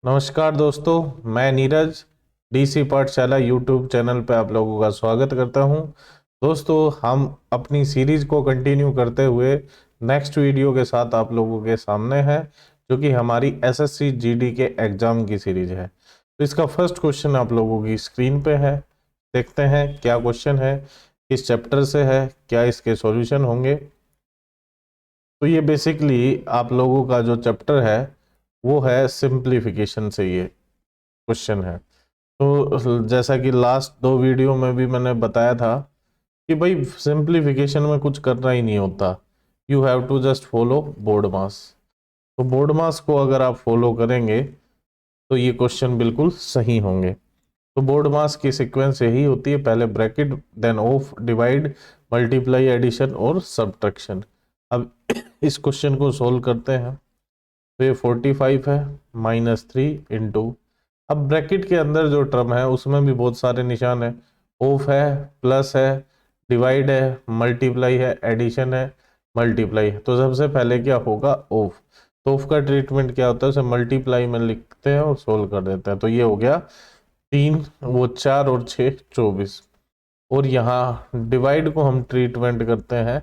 नमस्कार दोस्तों, मैं नीरज डीसी पाठशाला यूट्यूब चैनल पर आप लोगों का स्वागत करता हूं। दोस्तों, हम अपनी सीरीज को कंटिन्यू करते हुए नेक्स्ट वीडियो के साथ आप लोगों के सामने है, जो कि हमारी एसएससी जीडी के एग्जाम की सीरीज है। तो इसका फर्स्ट क्वेश्चन आप लोगों की स्क्रीन पे है। देखते हैं क्या क्वेश्चन है, किस चैप्टर से है, क्या इसके सॉल्यूशन होंगे। तो ये बेसिकली आप लोगों का जो चैप्टर है वो है सिंप्लीफिकेशन से ये क्वेश्चन है। तो जैसा कि लास्ट दो वीडियो में भी मैंने बताया था कि भाई सिंप्लीफिकेशन में कुछ करना ही नहीं होता, you have to just follow BODMAS. तो बोर्ड मास को अगर आप फॉलो करेंगे तो ये क्वेश्चन बिल्कुल सही होंगे। तो बोर्ड मास की सीक्वेंस यही होती है, पहले bracket, then of, divide, multiply, addition और सब्ट्रैक्शन। अब इस क्वेश्चन को सोल्व करते हैं। तो ये 45 है -3 अब ब्रैकेट के अंदर जो टर्म है उसमें भी बहुत सारे निशान है, ऑफ है, प्लस है, डिवाइड है, मल्टीप्लाई है, एडिशन है, मल्टीप्लाई है। तो सबसे पहले क्या होगा, ऑफ। तो ऑफ का ट्रीटमेंट क्या होता है, उसे मल्टीप्लाई में लिखते हैं और सोल्व कर देते हैं। तो ये हो गया 3, वो 4 और 6 24। और यहाँ डिवाइड को हम ट्रीटमेंट करते हैं,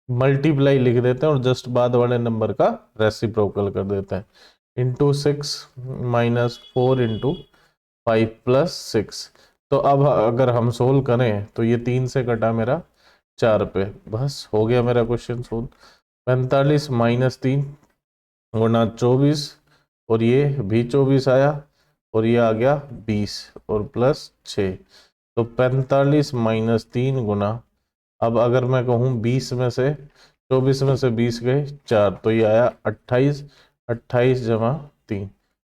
मल्टीप्लाई लिख देते हैं और जस्ट बाद वाले नंबर का रेसिप्रोकल कर देते हैं। Into 6 -4 into 5 plus 6। तो अब अगर हम सोल्व करें तो ये 3 से कटा मेरा 4 पे, बस हो गया मेरा क्वेश्चन सोल्व। 45 -3 गुना 24, और ये भी 24 आया, और ये आ गया 20 और प्लस 6। तो 45 -3 गुना, अब अगर मैं कहूँ 20 में से 24 में से 20 गए 4, तो ये आया 28। 28 जमा 3,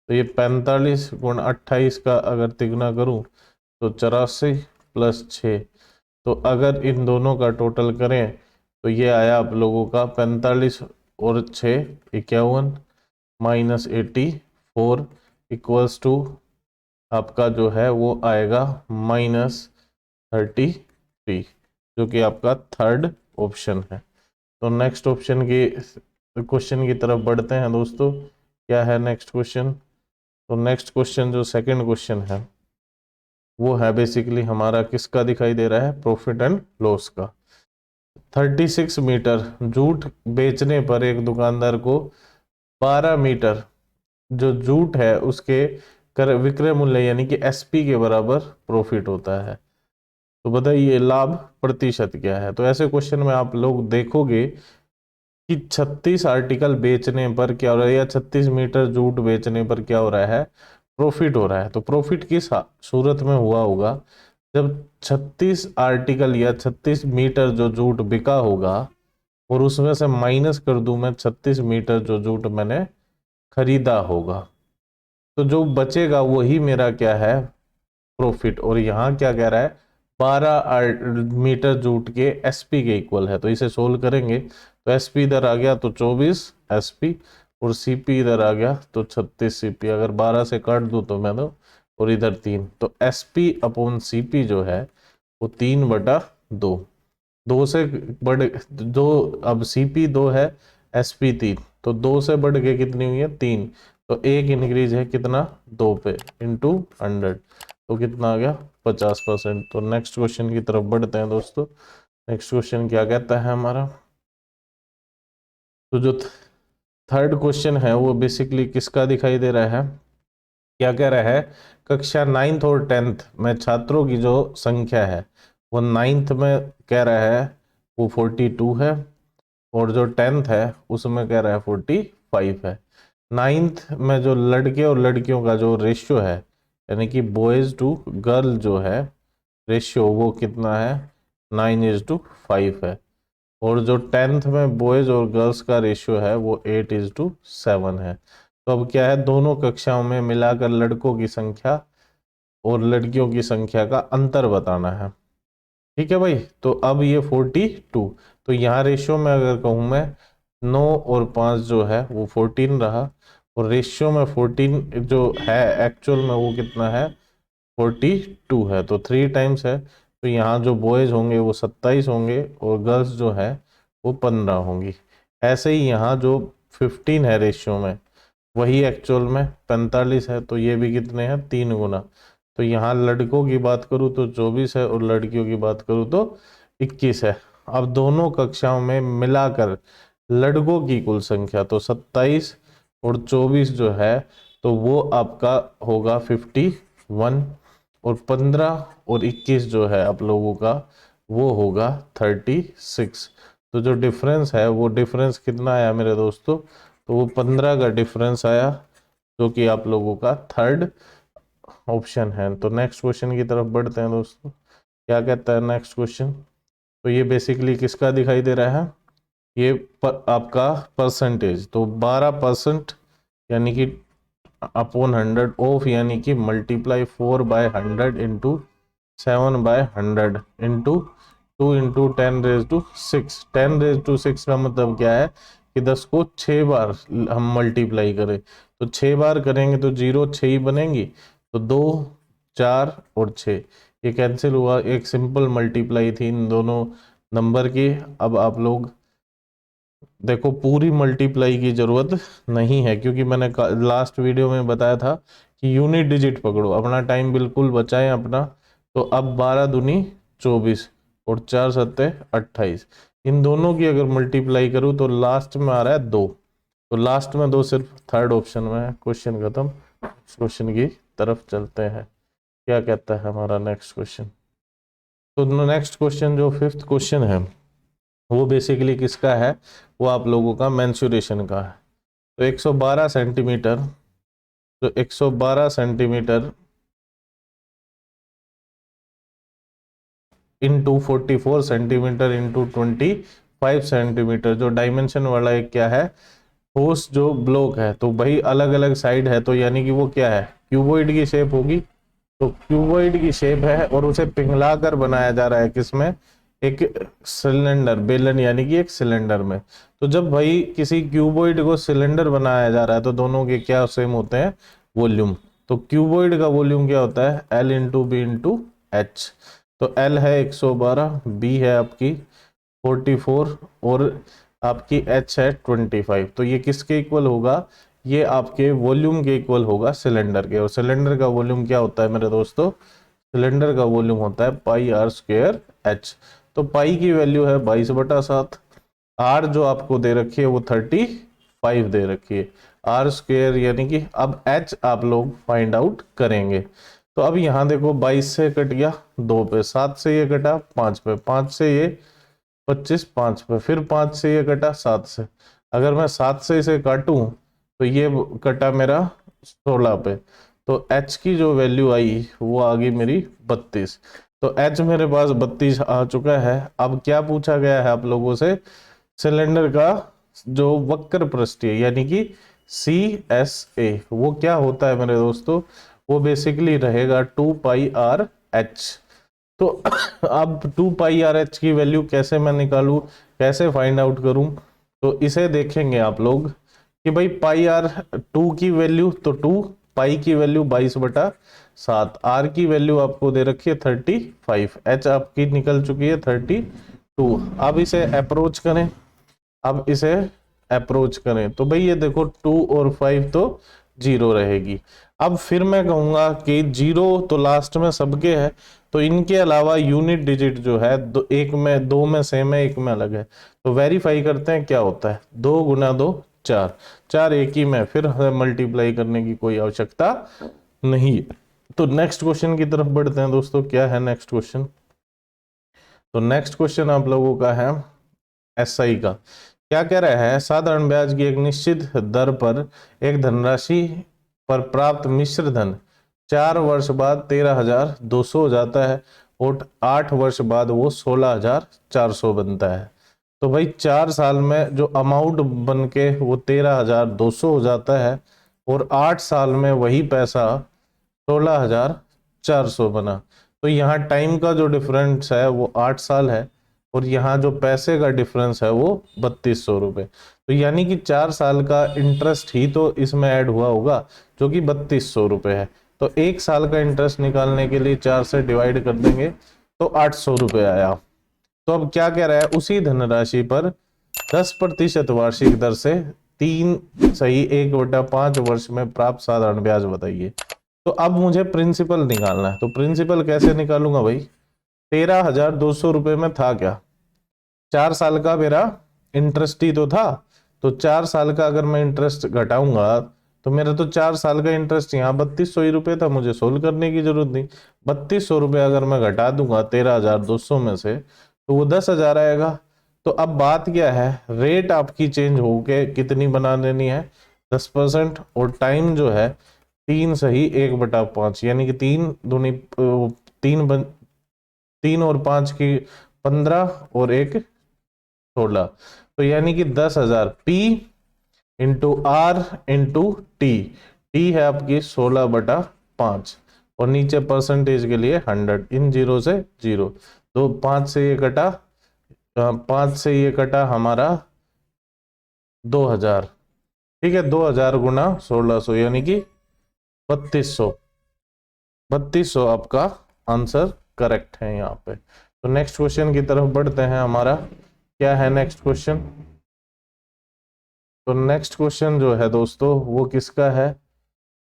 तो ये 45 गुणा 28 का अगर तिगुना करूँ तो 84 प्लस 6। तो अगर इन दोनों का टोटल करें तो ये आया आप लोगों का 45 और 6 51 -84 इक्वल्स टू आपका जो है वो आएगा -33, जो कि आपका थर्ड ऑप्शन है। तो नेक्स्ट ऑप्शन की क्वेश्चन की तरफ बढ़ते हैं दोस्तों। क्या है नेक्स्ट क्वेश्चन? तो नेक्स्ट क्वेश्चन जो सेकंड क्वेश्चन है वो है बेसिकली हमारा किसका दिखाई दे रहा है, प्रॉफिट एंड लॉस का। 36 मीटर जूट बेचने पर एक दुकानदार को 12 मीटर जो जूट है उसके विक्रय मूल्य यानी कि एसपी के बराबर प्रॉफिट होता है। तो बताइए लाभ प्रतिशत क्या है। तो ऐसे क्वेश्चन में आप लोग देखोगे कि 36 आर्टिकल बेचने पर क्या हो रहा है, या 36 मीटर जूट बेचने पर क्या हो रहा है, प्रॉफिट हो रहा है। तो प्रॉफिट किस सूरत में हुआ होगा, जब 36 आर्टिकल या 36 मीटर जो जूट बिका होगा और उसमें से माइनस कर दूं मैं 36 मीटर जो जूट मैंने खरीदा होगा, तो जो बचेगा वही मेरा क्या है, प्रॉफिट। और यहाँ क्या कह रहा है, 12 मीटर जूट के एसपी के इक्वल है। तो इसे सोल्व करेंगे तो एसपी इधर आ गया तो 24 एसपी, और सीपी इधर आ गया तो 36 सीपी। अगर 12 से काट दूं तो मैं दो, और इधर 3, तो एसपी अपॉन सीपी जो है वो 3/2। 2 से बढ़ दो, अब सीपी 2 है, एसपी 3, तो 2 से बढ़ के कितनी हुई है, 3। तो एक इंक्रीज है कितना, 2 पे, इंटू 100, तो कितना आ गया 50%। तो नेक्स्ट क्वेश्चन की तरफ बढ़ते हैं दोस्तों। नेक्स्ट क्वेश्चन क्या कहता है हमारा, तो जो थर्ड क्वेश्चन है वो बेसिकली किसका दिखाई दे रहा है, क्या कह रहा है, कक्षा 9th और 10th में छात्रों की जो संख्या है वो 9th में कह रहा है वो 42 है, और जो 10th है उसमें कह रहा है 45 है। 9th में जो लड़के और लड़कियों का जो रेशियो है, यानी कि बॉयज टू गर्ल जो है रेशियो, वो कितना है, 9:5 है। और जो 10th में बॉयज और गर्ल्स का रेशियो है वो 8:7 है। तो अब क्या है, दोनों कक्षाओं में मिलाकर लड़कों की संख्या और लड़कियों की संख्या का अंतर बताना है। ठीक है भाई, तो अब ये 42, तो यहाँ रेशियो में अगर कहूँ मैं 9 और 5 जो है वो 14 रहा, और रेशियो में 14 जो है एक्चुअल में वो कितना है, 42 है, तो 3 टाइम्स है। तो यहाँ जो बॉयज होंगे वो 27 होंगे और गर्ल्स जो है वो 15 होंगी। ऐसे ही यहाँ जो 15 है रेशियो में, वही एक्चुअल में 45 है, तो ये भी कितने हैं 3 गुना। तो यहाँ लड़कों की बात करूँ तो 24 है और लड़कियों की बात करूँ तो 21 है। अब दोनों कक्षाओं में मिलाकर लड़कों की कुल संख्या तो 27 और 24 जो है तो वो आपका होगा 51, और 15 और 21 जो है आप लोगों का वो होगा 36। तो जो डिफरेंस है वो डिफरेंस कितना आया मेरे दोस्तों, तो वो 15 का डिफरेंस आया, जो कि आप लोगों का थर्ड ऑप्शन है। तो नेक्स्ट क्वेश्चन की तरफ बढ़ते हैं दोस्तों। क्या कहता है नेक्स्ट क्वेश्चन, तो ये बेसिकली किसका दिखाई दे रहा है, ये आपका परसेंटेज। तो 12% यानी कि अपॉन 100 ऑफ, यानी कि मल्टीप्लाई 4/100 इंटू 7/100 इंटू 2 इंटू 10⁻6। 10⁻6 का मतलब क्या है कि 10 को 6 बार हम मल्टीप्लाई करें, तो 6 बार करेंगे तो 0 6 ही बनेंगी, तो 2 4 और 6 ये कैंसिल हुआ। एक सिंपल मल्टीप्लाई थी इन दोनों नंबर की। अब आप लोग देखो पूरी मल्टीप्लाई की जरूरत नहीं है, क्योंकि मैंने लास्ट वीडियो में बताया था कि यूनिट डिजिट पकड़ो, अपना टाइम बिल्कुल बचाएं अपना। तो अब 12 दूनी 24 और 4 सत्ते 28, इन दोनों की अगर मल्टीप्लाई करूँ तो लास्ट में आ रहा है 2, तो लास्ट में 2 सिर्फ थर्ड ऑप्शन में है। क्वेश्चन खत्म। क्वेश्चन की तरफ चलते हैं, क्या कहता है हमारा नेक्स्ट क्वेश्चन। तो नेक्स्ट क्वेश्चन जो फिफ्थ क्वेश्चन है वो बेसिकली किसका है, वो आप लोगों का मेंसुरेशन का है। तो 112 सेंटीमीटर, तो 112 centimetre into 44 centimetre into 25 centimetre, जो डायमेंशन वाला एक क्या है ठोस जो ब्लॉक है, तो भाई अलग अलग साइड है, तो यानी कि वो क्या है क्यूबॉइड की शेप होगी। तो क्यूबॉइड की शेप है और उसे पिघला कर बनाया जा रहा है किसमें, एक सिलेंडर बेलन यानी कि एक सिलेंडर में। तो जब भाई किसी क्यूबॉइड को सिलेंडर बनाया जा रहा है तो दोनों के क्या सेम होते हैं, वॉल्यूम। तो क्यूबॉइड का वॉल्यूम क्या होता है, L into B into H. तो L है 112, बी है आपकी 44 और आपकी H है 25। तो ये किसके इक्वल होगा, ये आपके वॉल्यूम के इक्वल होगा सिलेंडर के। और सिलेंडर का वॉल्यूम क्या होता है मेरे दोस्तों, सिलेंडर का वॉल्यूम होता है पाई आर स्क्वायर एच। तो पाई की वैल्यू है 22/7, आर जो आपको दे रखी है वो 35 दे रखी है, आर स्क्वायर यानी कि अब एच आप लोग फाइंड आउट करेंगे। तो अब यहाँ देखो 22 से कट गया 2 पे, 7 से ये कटा 5 पे, 5 से ये 25 5 पे, फिर 5 से ये कटा 7 से। अगर मैं 7 से इसे काटूं तो ये कटा मेरा 16 पे, तो h की जो वैल्यू आई वो आ गई मेरी 32। तो h मेरे पास 32 आ चुका है। अब क्या पूछा गया है आप लोगों से, सिलेंडर का जो वक्र पृष्ठीय यानी कि CSA वो क्या होता है मेरे दोस्तों, वो बेसिकली रहेगा 2πr/h। तो अब 2πr/h की वैल्यू कैसे मैं निकालूं, कैसे फाइंड आउट करूं, तो इसे देखेंगे आप लोग कि भाई पाई आर 2 की वैल्यू तो 2, पाई की वैल्यू 22/7, आर की वैल्यू आपको दे रखी है 35, एच आपकी निकल चुकी है 32। अब इसे अप्रोच करें, अब इसे अप्रोच करें तो भाई ये देखो 2 और 5 तो 0 रहेगी। अब फिर मैं कहूंगा कि 0 तो लास्ट में सबके है, तो इनके अलावा यूनिट डिजिट जो है एक में 2 में सेम है, एक में अलग है। तो वेरीफाई करते हैं क्या होता है, 2 × 2 4, 4 एक ही में, फिर मल्टीप्लाई करने की कोई आवश्यकता नहीं है। तो नेक्स्ट क्वेश्चन की तरफ बढ़ते हैं दोस्तों। क्या है नेक्स्ट क्वेश्चन, तो नेक्स्ट क्वेश्चन आप लोगों का है SI का। क्या कह रहा है, साधारण ब्याज की एक निश्चित दर पर एक धनराशि पर प्राप्त मिश्र धन 4 वर्ष बाद 13,200 हो जाता है और 8 वर्ष बाद वो 16,400 बनता है। तो भाई 4 साल में जो अमाउंट बन के वो 13,200 हो जाता है और 8 साल में वही पैसा 16,400 बना। तो यहाँ टाइम का जो डिफरेंस है वो 8 साल है और यहाँ जो पैसे का डिफरेंस है वो 3200 रुपये। तो यानी कि 4 साल का इंटरेस्ट ही तो इसमें ऐड हुआ होगा जो कि 3200 रुपये है। तो 1 साल का इंटरेस्ट निकालने के लिए 4 से डिवाइड कर देंगे तो 800 रुपये आया। तो अब क्या कह रहा है, उसी धनराशि पर 10% वार्षिक दर से 3 सही 1/5 वर्ष में प्राप्त साधारण ब्याज बताइए। तो अब मुझे प्रिंसिपल निकालना है। तो प्रिंसिपल कैसे निकालूंगा भाई, 13,200 रुपये में था क्या, 4 साल का मेरा इंटरेस्ट ही तो था। तो 4 साल का अगर मैं इंटरेस्ट घटाऊंगा तो मेरा तो 4 साल का इंटरेस्ट यहाँ 3200 ही रुपये था, मुझे सोल्व करने की जरूरत नहीं। 3200 रुपये अगर मैं घटा दूंगा 13,200 में से तो वो 10,000 आएगा। तो अब बात क्या है, रेट आपकी चेंज होके कितनी बना देनी है, 10%, और टाइम जो है 3 सही 1/5, यानी कि 3 और 5 की 15 और 1 16। तो यानी कि 10,000 P into R into T. T है आपकी 16/5 और नीचे परसेंटेज के लिए 100, इन 0 से 0। तो 5 से ये कटा, 5 से ये कटा हमारा 2,000। ठीक है, 2,000 गुना 1600 यानी कि 3200। 3200 आपका आंसर करेक्ट है यहाँ पे। तो नेक्स्ट क्वेश्चन की तरफ बढ़ते हैं। हमारा क्या है नेक्स्ट क्वेश्चन, तो नेक्स्ट क्वेश्चन जो है दोस्तों वो किसका है,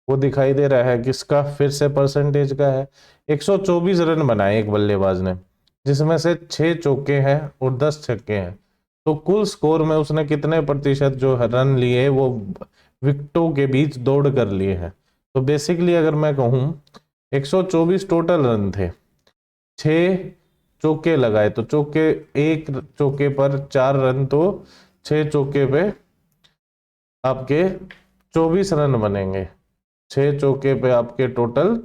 वो दिखाई दे रहा है किसका, फिर से परसेंटेज का है। 124 रन बनाए एक बल्लेबाज ने, जिसमें से 6 चौके हैं और 10 छक्के हैं। तो कुल स्कोर में उसने कितने प्रतिशत जो रन लिए वो विकेटों के बीच दौड़ कर लिए हैं। तो बेसिकली अगर मैं कहूँ 124 टोटल रन थे, 6 चौके लगाए, तो चौके, एक चौके पर 4 रन, तो 6 चौके पे आपके 24 रन बनेंगे। 6 चौके पे आपके टोटल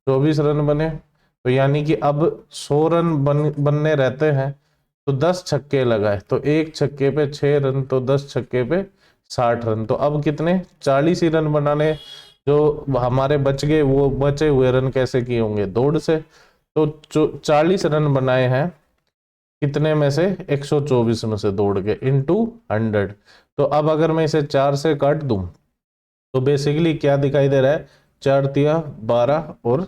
24 रन बने। तो यानी कि अब 100 रन बनने रहते हैं, तो 10 छक्के लगाए, तो एक छक्के पे 6 रन, तो 10 छक्के पे 60 रन। तो अब कितने, 40 ही रन बनाने, जो हमारे बच गए वो बचे हुए रन कैसे किए होंगे, दौड़ से। तो 40 रन बनाए हैं कितने में से, 124 में से दौड़ के, इंटू 100। तो अब अगर मैं इसे 4 से काट दूं तो बेसिकली क्या दिखाई दे रहा है, 4 तिया 12 और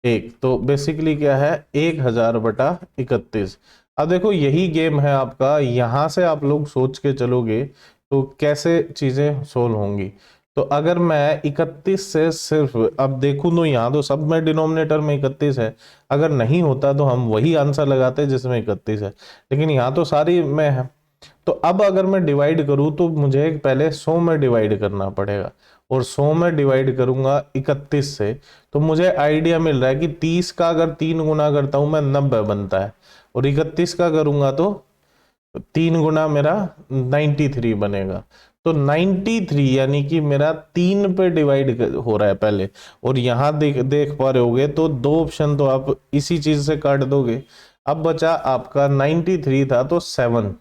1, तो बेसिकली क्या है 1,000/31। अब देखो यही गेम है आपका, यहां से आप लोग सोच के चलोगे तो कैसे चीजें सोल्व होंगी। तो अगर मैं 31 से सिर्फ अब देखूं तो यहाँ तो सब में डिनोमिनेटर में 31 है, अगर नहीं होता तो हम वही आंसर लगाते जिसमें 31 है, लेकिन यहाँ तो सारी में है। तो अब अगर मैं डिवाइड करूं तो मुझे पहले 100 में डिवाइड करना पड़ेगा, और 100 में डिवाइड करूंगा 31 से, तो मुझे आइडिया मिल रहा है कि 30 का अगर 3 गुना करता हूं मैं 90 बनता है, और 31 का करूंगा तो 3 गुना मेरा 93 बनेगा। तो 93 यानी कि मेरा 3 पे डिवाइड हो रहा है पहले, और यहां देख पा रहे होगे तो 2 ऑप्शन तो आप इसी चीज से काट दोगे। अब बचा आपका 93 था तो 7,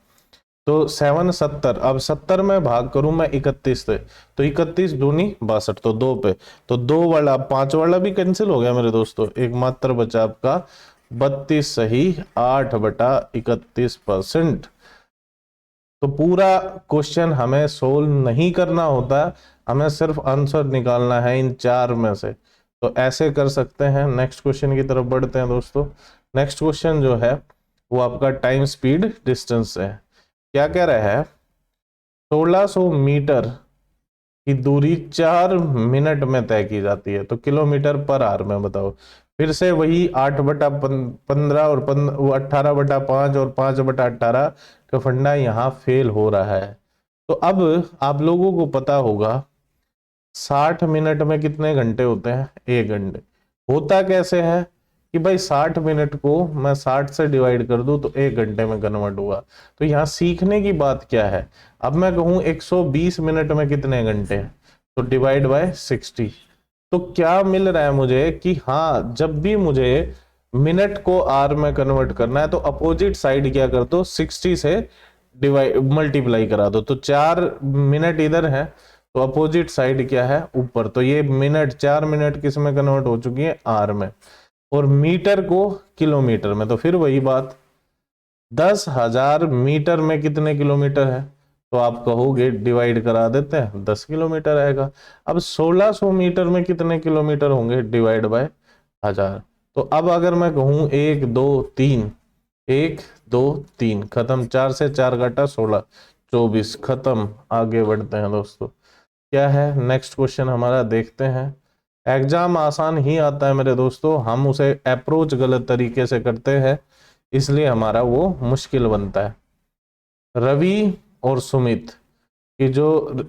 तो 7 70। अब 70 में भाग करूं मैं 31 से, तो 31 दूनी 62, तो 2 पे, तो 2 वाला 5 वाला भी कैंसिल हो गया मेरे दोस्तों, एक मात्र बचा आपका 32 सही 8/31%। तो पूरा क्वेश्चन हमें सोल्व नहीं करना होता, हमें सिर्फ आंसर निकालना है इन 4 में से। तो ऐसे कर सकते हैं। नेक्स्ट क्वेश्चन की तरफ बढ़ते हैं दोस्तों। नेक्स्ट क्वेश्चन जो है वो आपका टाइम स्पीड डिस्टेंस है। क्या कह रहा है, 1600 मीटर की दूरी 4 मिनट में तय की जाती है, तो किलोमीटर पर आवर में बताओ। फिर से वही 8/15 और 18/5 और 5/18 का फंडा यहाँ फेल हो रहा है। तो अब आप लोगों को पता होगा 60 मिनट में कितने घंटे होते हैं, 1 घंटे। होता कैसे है कि भाई 60 मिनट को मैं 60 से डिवाइड कर दूं तो 1 घंटे में कन्वर्ट हुआ। तो यहाँ सीखने की बात क्या है, अब मैं कहूँ 120 मिनट में कितने घंटे हैं, तो डिवाइड बाय 60। तो क्या मिल रहा है मुझे कि हाँ, जब भी मुझे मिनट को आर में कन्वर्ट करना है तो अपोजिट साइड क्या कर दो, 60 से डिवाइड मल्टीप्लाई करा दो। तो 4 मिनट इधर है तो अपोजिट साइड क्या है, ऊपर। तो ये मिनट, 4 मिनट किस में कन्वर्ट हो चुकी है, आर में, और मीटर को किलोमीटर में। तो फिर वही बात, 10,000 मीटर में कितने किलोमीटर है, तो आप कहोगे डिवाइड करा देते हैं, 10 किलोमीटर आएगा। अब 1600 मीटर में कितने किलोमीटर होंगे, डिवाइड बाय 1000। तो अब अगर मैं कहूं 1 2 3, 1 2 3 खत्म, 4 से 4 काटा 16, 24। खत्म। आगे बढ़ते हैं दोस्तों, क्या है नेक्स्ट क्वेश्चन हमारा, देखते हैं। एग्जाम आसान ही आता है मेरे दोस्तों, हम उसे अप्रोच गलत तरीके से करते हैं, इसलिए हमारा वो मुश्किल बनता है। रवि और सुमित की जो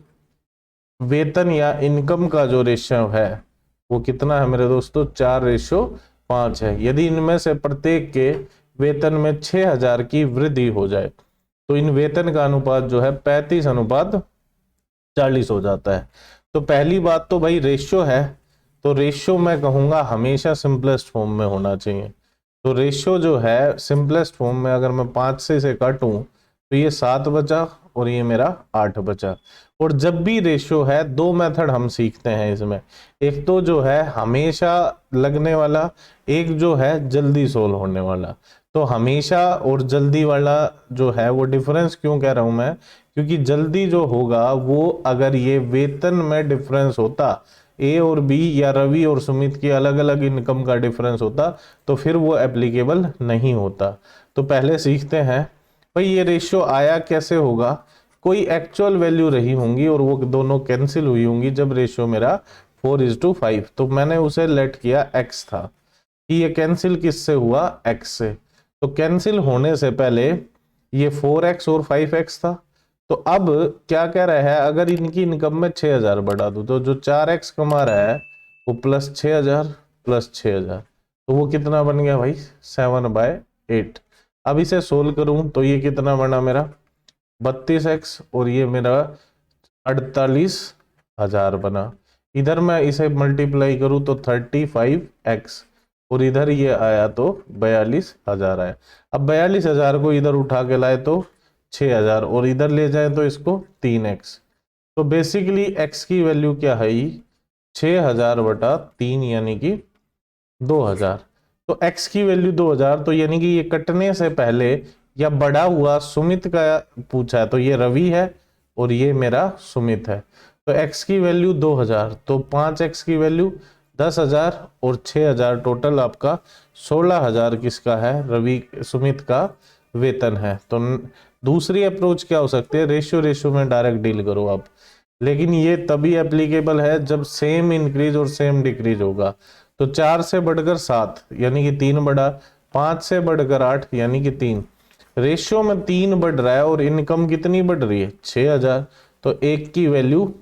वेतन या इनकम का जो रेशियो है वो कितना है मेरे दोस्तों, 4:5 है। यदि इनमें से प्रत्येक के वेतन में 6,000 की वृद्धि हो जाए तो इन वेतन का अनुपात जो है 35:40 हो जाता है। तो पहली बात तो भाई रेशियो है, तो रेशियो मैं कहूंगा हमेशा सिंपलेस्ट फॉर्म में होना चाहिए। तो रेशियो जो है सिंपलेस्ट फॉर्म में अगर मैं 5 से इसे काटूं तो ये 7 बचा और ये मेरा 8 बचा। और जब भी रेशियो है, दो मेथड हम सीखते हैं इसमें, एक तो जो है हमेशा लगने वाला, एक जो है जल्दी सोल्व होने वाला। तो हमेशा और जल्दी वाला जो है वो डिफरेंस क्यों कह रहा हूं मैं, क्योंकि जल्दी जो होगा वो अगर ये वेतन में डिफरेंस होता, ए और बी या रवि और सुमित की अलग अलग इनकम का डिफरेंस होता, तो फिर वो एप्लीकेबल नहीं होता। तो पहले सीखते हैं भाई ये रेशियो आया कैसे होगा। कोई एक्चुअल वैल्यू रही होंगी और वो दोनों कैंसिल हुई होंगी जब रेशियो मेरा 4:5, तो मैंने उसे लेट किया x था कि ये कैंसिल किससे हुआ, x से। तो कैंसिल होने से पहले ये 4x और 5x था। तो अब क्या कह रहा है, अगर इनकी इनकम में 6,000 बढ़ा दूं तो जो 4x कमा रहा है वो +6,000 तो वो कितना बन गया भाई, 7/8। अब इसे सोल्व करूं तो ये कितना बना मेरा 32x और ये मेरा 48,000 बना। इधर मैं इसे मल्टीप्लाई करूं तो 35x और इधर ये आया तो 42,000 आया। अब 42,000 को इधर उठा के लाए तो 6,000 और इधर ले जाए तो इसको 3x। तो बेसिकली x की वैल्यू क्या है, 6,000/3 यानी कि 2,000। तो x की वैल्यू 2,000, तो यानी कि ये कटने से पहले या बढ़ा हुआ सुमित का पूछा है, तो ये रवि है और ये मेरा सुमित है। तो x की वैल्यू 2,000, तो 5x की वैल्यू 10,000 और 6,000 टोटल आपका 16,000 किसका है, रवि सुमित का वेतन है। तो दूसरी अप्रोच क्या हो सकती है, रेशियो रेशियो में डायरेक्ट डील करो आप, लेकिन ये तभी एप्लीकेबल है जब सेम इंक्रीज और सेम डिक्रीज होगा। तो 4 से बढ़कर 7 यानी कि 3 बढ़ा, 5 से बढ़कर 8 यानी कि 3। रेशियो में 3 बढ़ रहा है और इनकम कितनी बढ़ रही है, 6,000, तो एक की वैल्यू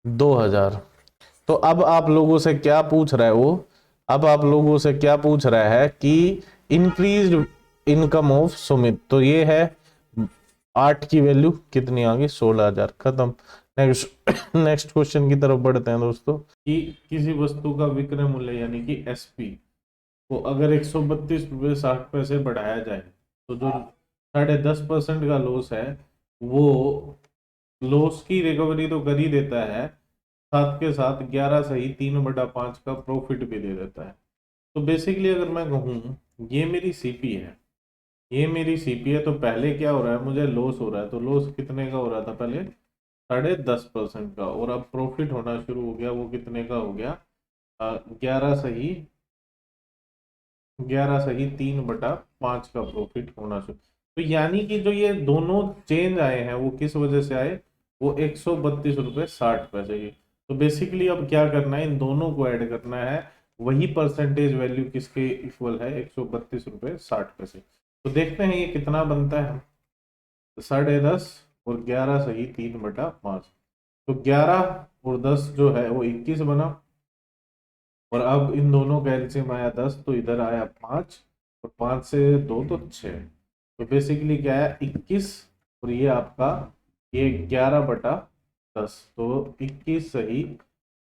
2,000। तो अब आप लोगों से क्या पूछ रहा है वो, अब आप लोगों से क्या पूछ रहा है कि इंक्रीज इनकम ऑफ सुमित, तो ये है 8 की वैल्यू कितनी आ गई, 16,000। खत्म। नेक्स्ट क्वेश्चन की तरफ बढ़ते हैं दोस्तों, कि किसी वस्तु का विक्रय मूल्य यानी कि एसपी को अगर 132 रुपये 60 पैसे बढ़ाया जाए तो जो 10.5% का लॉस है वो लॉस की रिकवरी तो कर ही देता है, साथ के साथ 11 सही 3/5 का प्रॉफिट भी दे देता है। तो बेसिकली अगर मैं कहूँ ये मेरी सीपी है, ये मेरी सीपी है, तो पहले क्या हो रहा है, मुझे लॉस हो रहा है। तो लॉस कितने का हो रहा था पहले, 10.5% का, और अब प्रॉफिट होना शुरू हो गया, वो कितने का हो गया, 11 सही 3/5 का प्रॉफिट होना शुरू। तो यानी कि जो ये दोनों चेंज आए हैं वो किस वजह से आए, वो 132 रुपये 60 पैसे की। तो बेसिकली अब क्या करना है, इन दोनों को ऐड करना है, वही परसेंटेज वैल्यू किसके इक्वल है, 132 रुपये 60 पैसे। तो देखते हैं ये कितना बनता है, 10.5 और 11 सही 3/5, तो 11 और 10 जो है वो 21 बना। और अब इन दोनों का एलसीएम आया 10, तो इधर आया 5 और 5 से 2 तो 6। तो बेसिकली क्या है 21 और ये आपका ये 11/10, तो 21 सही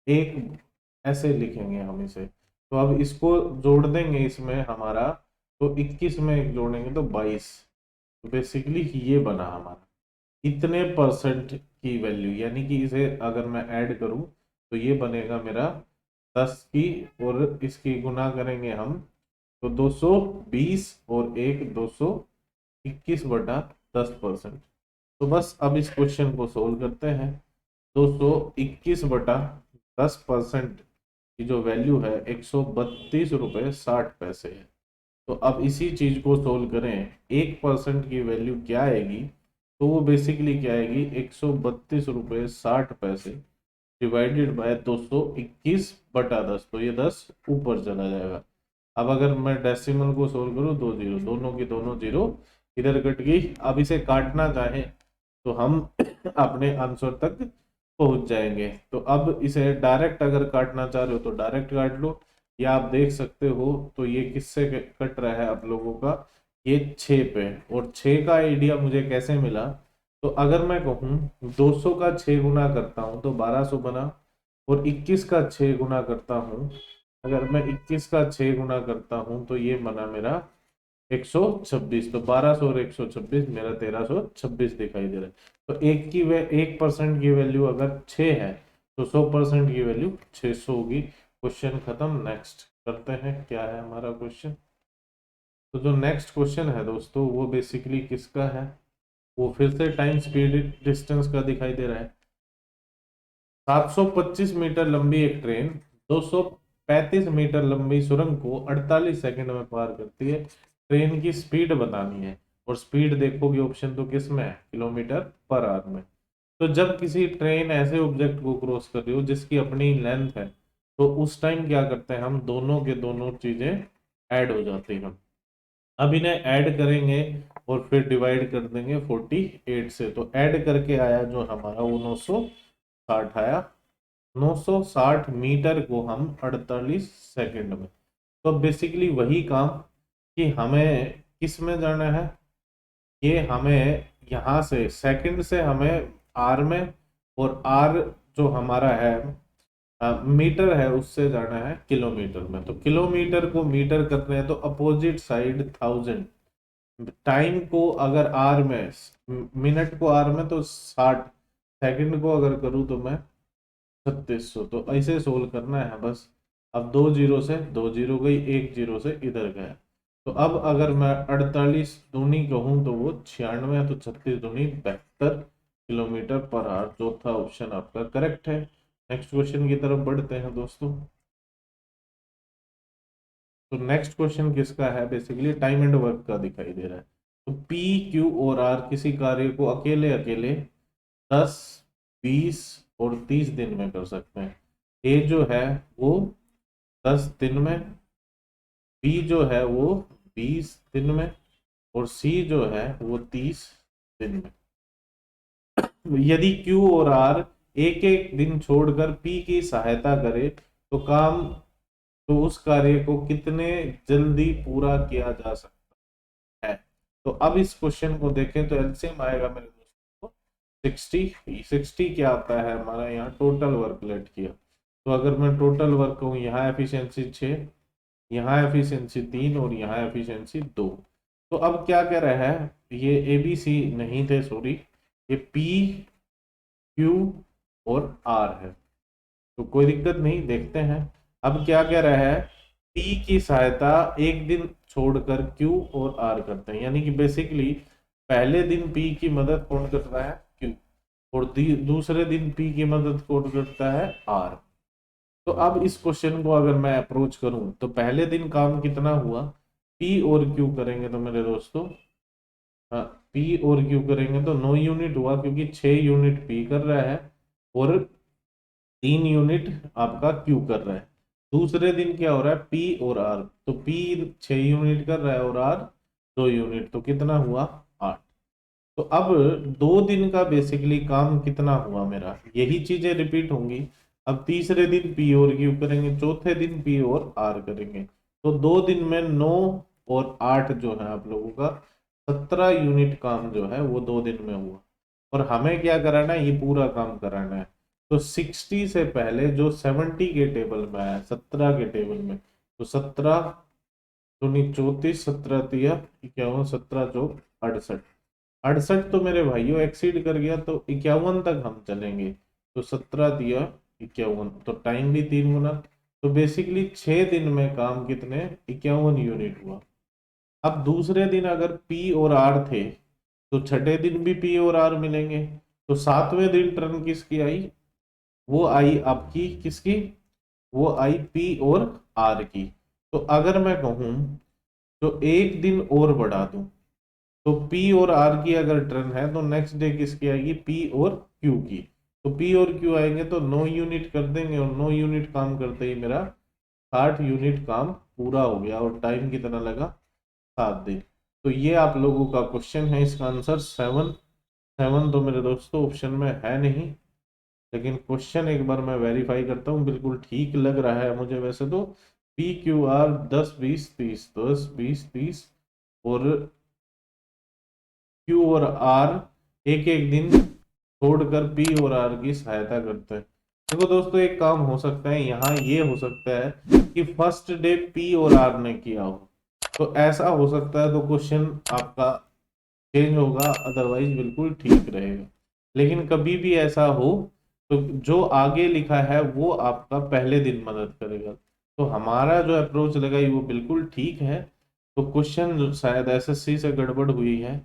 एक, ऐसे लिखेंगे हम इसे। तो अब इसको जोड़ देंगे इसमें हमारा, तो 21 में एक जोड़ेंगे तो 22। तो बेसिकली ये बना हमारा इतने परसेंट की वैल्यू, यानी कि इसे अगर मैं ऐड करूं तो ये बनेगा मेरा 10 की, और इसकी गुना करेंगे हम तो 220 और एक 221/10%। तो बस अब इस क्वेश्चन को सोल्व करते हैं। 221/10% की जो वैल्यू है 132 रुपये 60 पैसे है। तो अब इसी चीज को सोल्व करें, 1% की वैल्यू क्या आएगी, तो वो बेसिकली क्या आएगी, 132 रुपये 60 पैसे डिवाइडेड बाय 221/10, तो ये 10 ऊपर चला जाएगा। अब अगर मैं डेसिमल को सोल्व करूँ, 2 जीरो, दोनों की दोनों जीरो इधर कट गई। अब इसे काटना चाहे तो हम अपने आंसर तक पहुंच जाएंगे। तो अब इसे डायरेक्ट अगर काटना चाह रहे हो तो डायरेक्ट काट लो, या आप देख सकते हो तो ये किससे कट रहा है आप लोगों का, ये 6 पे। और 6 का आइडिया मुझे कैसे मिला, तो अगर मैं कहूँ 200 का 6 गुना करता हूँ तो 1200 बना, और 21 का 6 गुना करता हूँ, अगर मैं 21 का 6 गुना करता हूँ तो ये बना मेरा 126। तो 1200 और 126 मेरा 1326 दिखाई दे रहा है। तो एक की वे 1% की वैल्यू अगर 6 है तो 100% की वैल्यू 600 होगी। क्वेश्चन खत्म। नेक्स्ट करते हैं, क्या है हमारा क्वेश्चन। तो जो नेक्स्ट क्वेश्चन है दोस्तों वो बेसिकली किसका है, वो फिर से टाइम स्पीड डिस्टेंस का दिखाई दे रहा है। 725 मीटर लंबी एक ट्रेन 235 मीटर लंबी सुरंग को 48 सेकंड में पार करती है। ट्रेन की स्पीड बतानी है, और स्पीड देखोगे ऑप्शन तो किस में है, किलोमीटर पर आवर में। तो जब किसी ट्रेन ऐसे ऑब्जेक्ट को क्रॉस कर रही हो जिसकी अपनी लेंथ है, तो उस टाइम क्या करते हैं हम, दोनों के दोनों चीजें ऐड हो जाती हैं। अब इन्हें ऐड करेंगे और फिर डिवाइड कर देंगे 48 से। तो ऐड करके आया जो हमारा वो 960 आया। 960 मीटर को हम 48 सेकंड में। तो बेसिकली वही काम कि हमें किस में जाना है, ये हमें यहाँ से सेकंड से हमें आर में, और आर जो हमारा है मीटर है, उससे जाना है किलोमीटर में। तो किलोमीटर को मीटर करते हैं तो अपोजिट साइड 1000। टाइम को अगर आर में, मिनट को आर में तो 60, सेकंड को अगर करूँ तो मैं 3600। तो ऐसे सोल्व करना है बस। अब 2 जीरो से 2 जीरो गई, 1 जीरो से इधर गया। तो अब अगर मैं 48 दूनी कहूँ तो वो 96 है, तो 36 दूनी 72 किलोमीटर पर आवर। चौथा ऑप्शन आपका करेक्ट है। नेक्स्ट क्वेश्चन की तरफ बढ़ते हैं दोस्तों। तो नेक्स्ट क्वेश्चन किसका है, बेसिकली टाइम एंड वर्क का दिखाई दे रहा है। तो पी क्यू और आर किसी कार्य को अकेले अकेले 10, 20 और 30 दिन में कर सकते हैं। ए जो है वो 10 दिन में, बी जो है वो 20 दिन में, और सी जो है वो 30 दिन में। यदि क्यू और आर एक एक दिन छोड़कर पी की सहायता करे तो काम, तो उस कार्य को कितने जल्दी पूरा किया जा सकता है। तो अब इस क्वेश्चन को देखें तो एलसीएम आएगा मेरे दोस्तों 60। 60 क्या आता है हमारा, यहाँ टोटल वर्क लेट किया। तो अगर मैं टोटल वर्क कहूँ, यहाँ एफिशिएंसी 6, यहाँ एफिशिएंसी 3 और यहाँ एफिशिएंसी 2। तो अब क्या कह रहा है, ये ए बी सी नहीं थे, सॉरी, ये पी क्यू और आर है। तो कोई दिक्कत नहीं, देखते हैं। अब क्या कह रहा है, पी की सहायता एक दिन छोड़कर क्यू और आर करते हैं, यानी कि बेसिकली पहले दिन पी की मदद कौन कर रहा है, क्यू, और दूसरे दिन पी की मदद कौन करता है, आर। तो अब इस क्वेश्चन को अगर मैं अप्रोच करूं तो पहले दिन काम कितना हुआ, पी और क्यू करेंगे तो मेरे दोस्तों, हाँ, पी और क्यू करेंगे तो 9 यूनिट हुआ, क्योंकि 6 यूनिट पी कर रहा है और 3 यूनिट आपका क्यू कर रहा है। दूसरे दिन क्या हो रहा है, पी और आर, तो पी 6 यूनिट कर रहा है और आर 2 यूनिट, तो कितना हुआ, 8। तो अब 2 दिन का बेसिकली काम कितना हुआ मेरा, यही चीजें रिपीट होंगी। अब तीसरे दिन पी और क्यू करेंगे, चौथे दिन पी और आर करेंगे। तो 2 दिन में 9 और 8 जो है आप लोगों का 17 यूनिट काम जो है वो 2 दिन में हुआ। और हमें क्या कराना है, ये पूरा काम कराना है। तो 60 से पहले जो 70 के टेबल में आया, 17 के टेबल में, तो 17 दूनी 34, 17 तिया 51, 17 चौक 68। 68 तो मेरे भाइयों एक्सीड कर गया, तो 51 तक हम चलेंगे। तो 17 दिया 51, तो टाइम भी 3 गुना। तो बेसिकली 6 दिन में काम कितने, 51 यूनिट हुआ। अब दूसरे दिन अगर पी और आर थे तो छठे दिन भी पी और आर मिलेंगे। तो सातवें दिन टर्न किसकी आई, वो आई आपकी किसकी, वो आई पी और आर की। तो अगर मैं कहूं तो एक दिन और बढ़ा दूं, तो पी और आर की अगर टर्न है तो नेक्स्ट डे किसकी आएगी, पी और क्यू की। तो पी और क्यू आएंगे तो 9 यूनिट कर देंगे, और 9 यूनिट काम करते ही मेरा 60 यूनिट काम पूरा हो गया, और टाइम कितना लगा, 7 दिन। तो ये आप लोगों का क्वेश्चन है, इसका आंसर 7। 7 तो मेरे दोस्तों ऑप्शन में है नहीं, लेकिन क्वेश्चन एक बार मैं वेरीफाई करता हूँ, बिल्कुल ठीक लग रहा है मुझे वैसे तो। पी क्यू आर 10 20 30, 10 20 30, और क्यू और आर एक एक दिन छोड़कर पी और आर की सहायता करते हैं। देखो दोस्तों, एक काम हो सकता है यहाँ, ये हो सकता है कि फर्स्ट डे पी और आर ने किया हो, तो ऐसा हो सकता है, तो क्वेश्चन आपका चेंज होगा, अदरवाइज बिल्कुल ठीक रहेगा। लेकिन कभी भी ऐसा हो तो जो आगे लिखा है वो आपका पहले दिन मदद करेगा। तो हमारा जो अप्रोच लगाई वो बिल्कुल ठीक है। तो क्वेश्चन शायद एसएससी से गड़बड़ हुई है,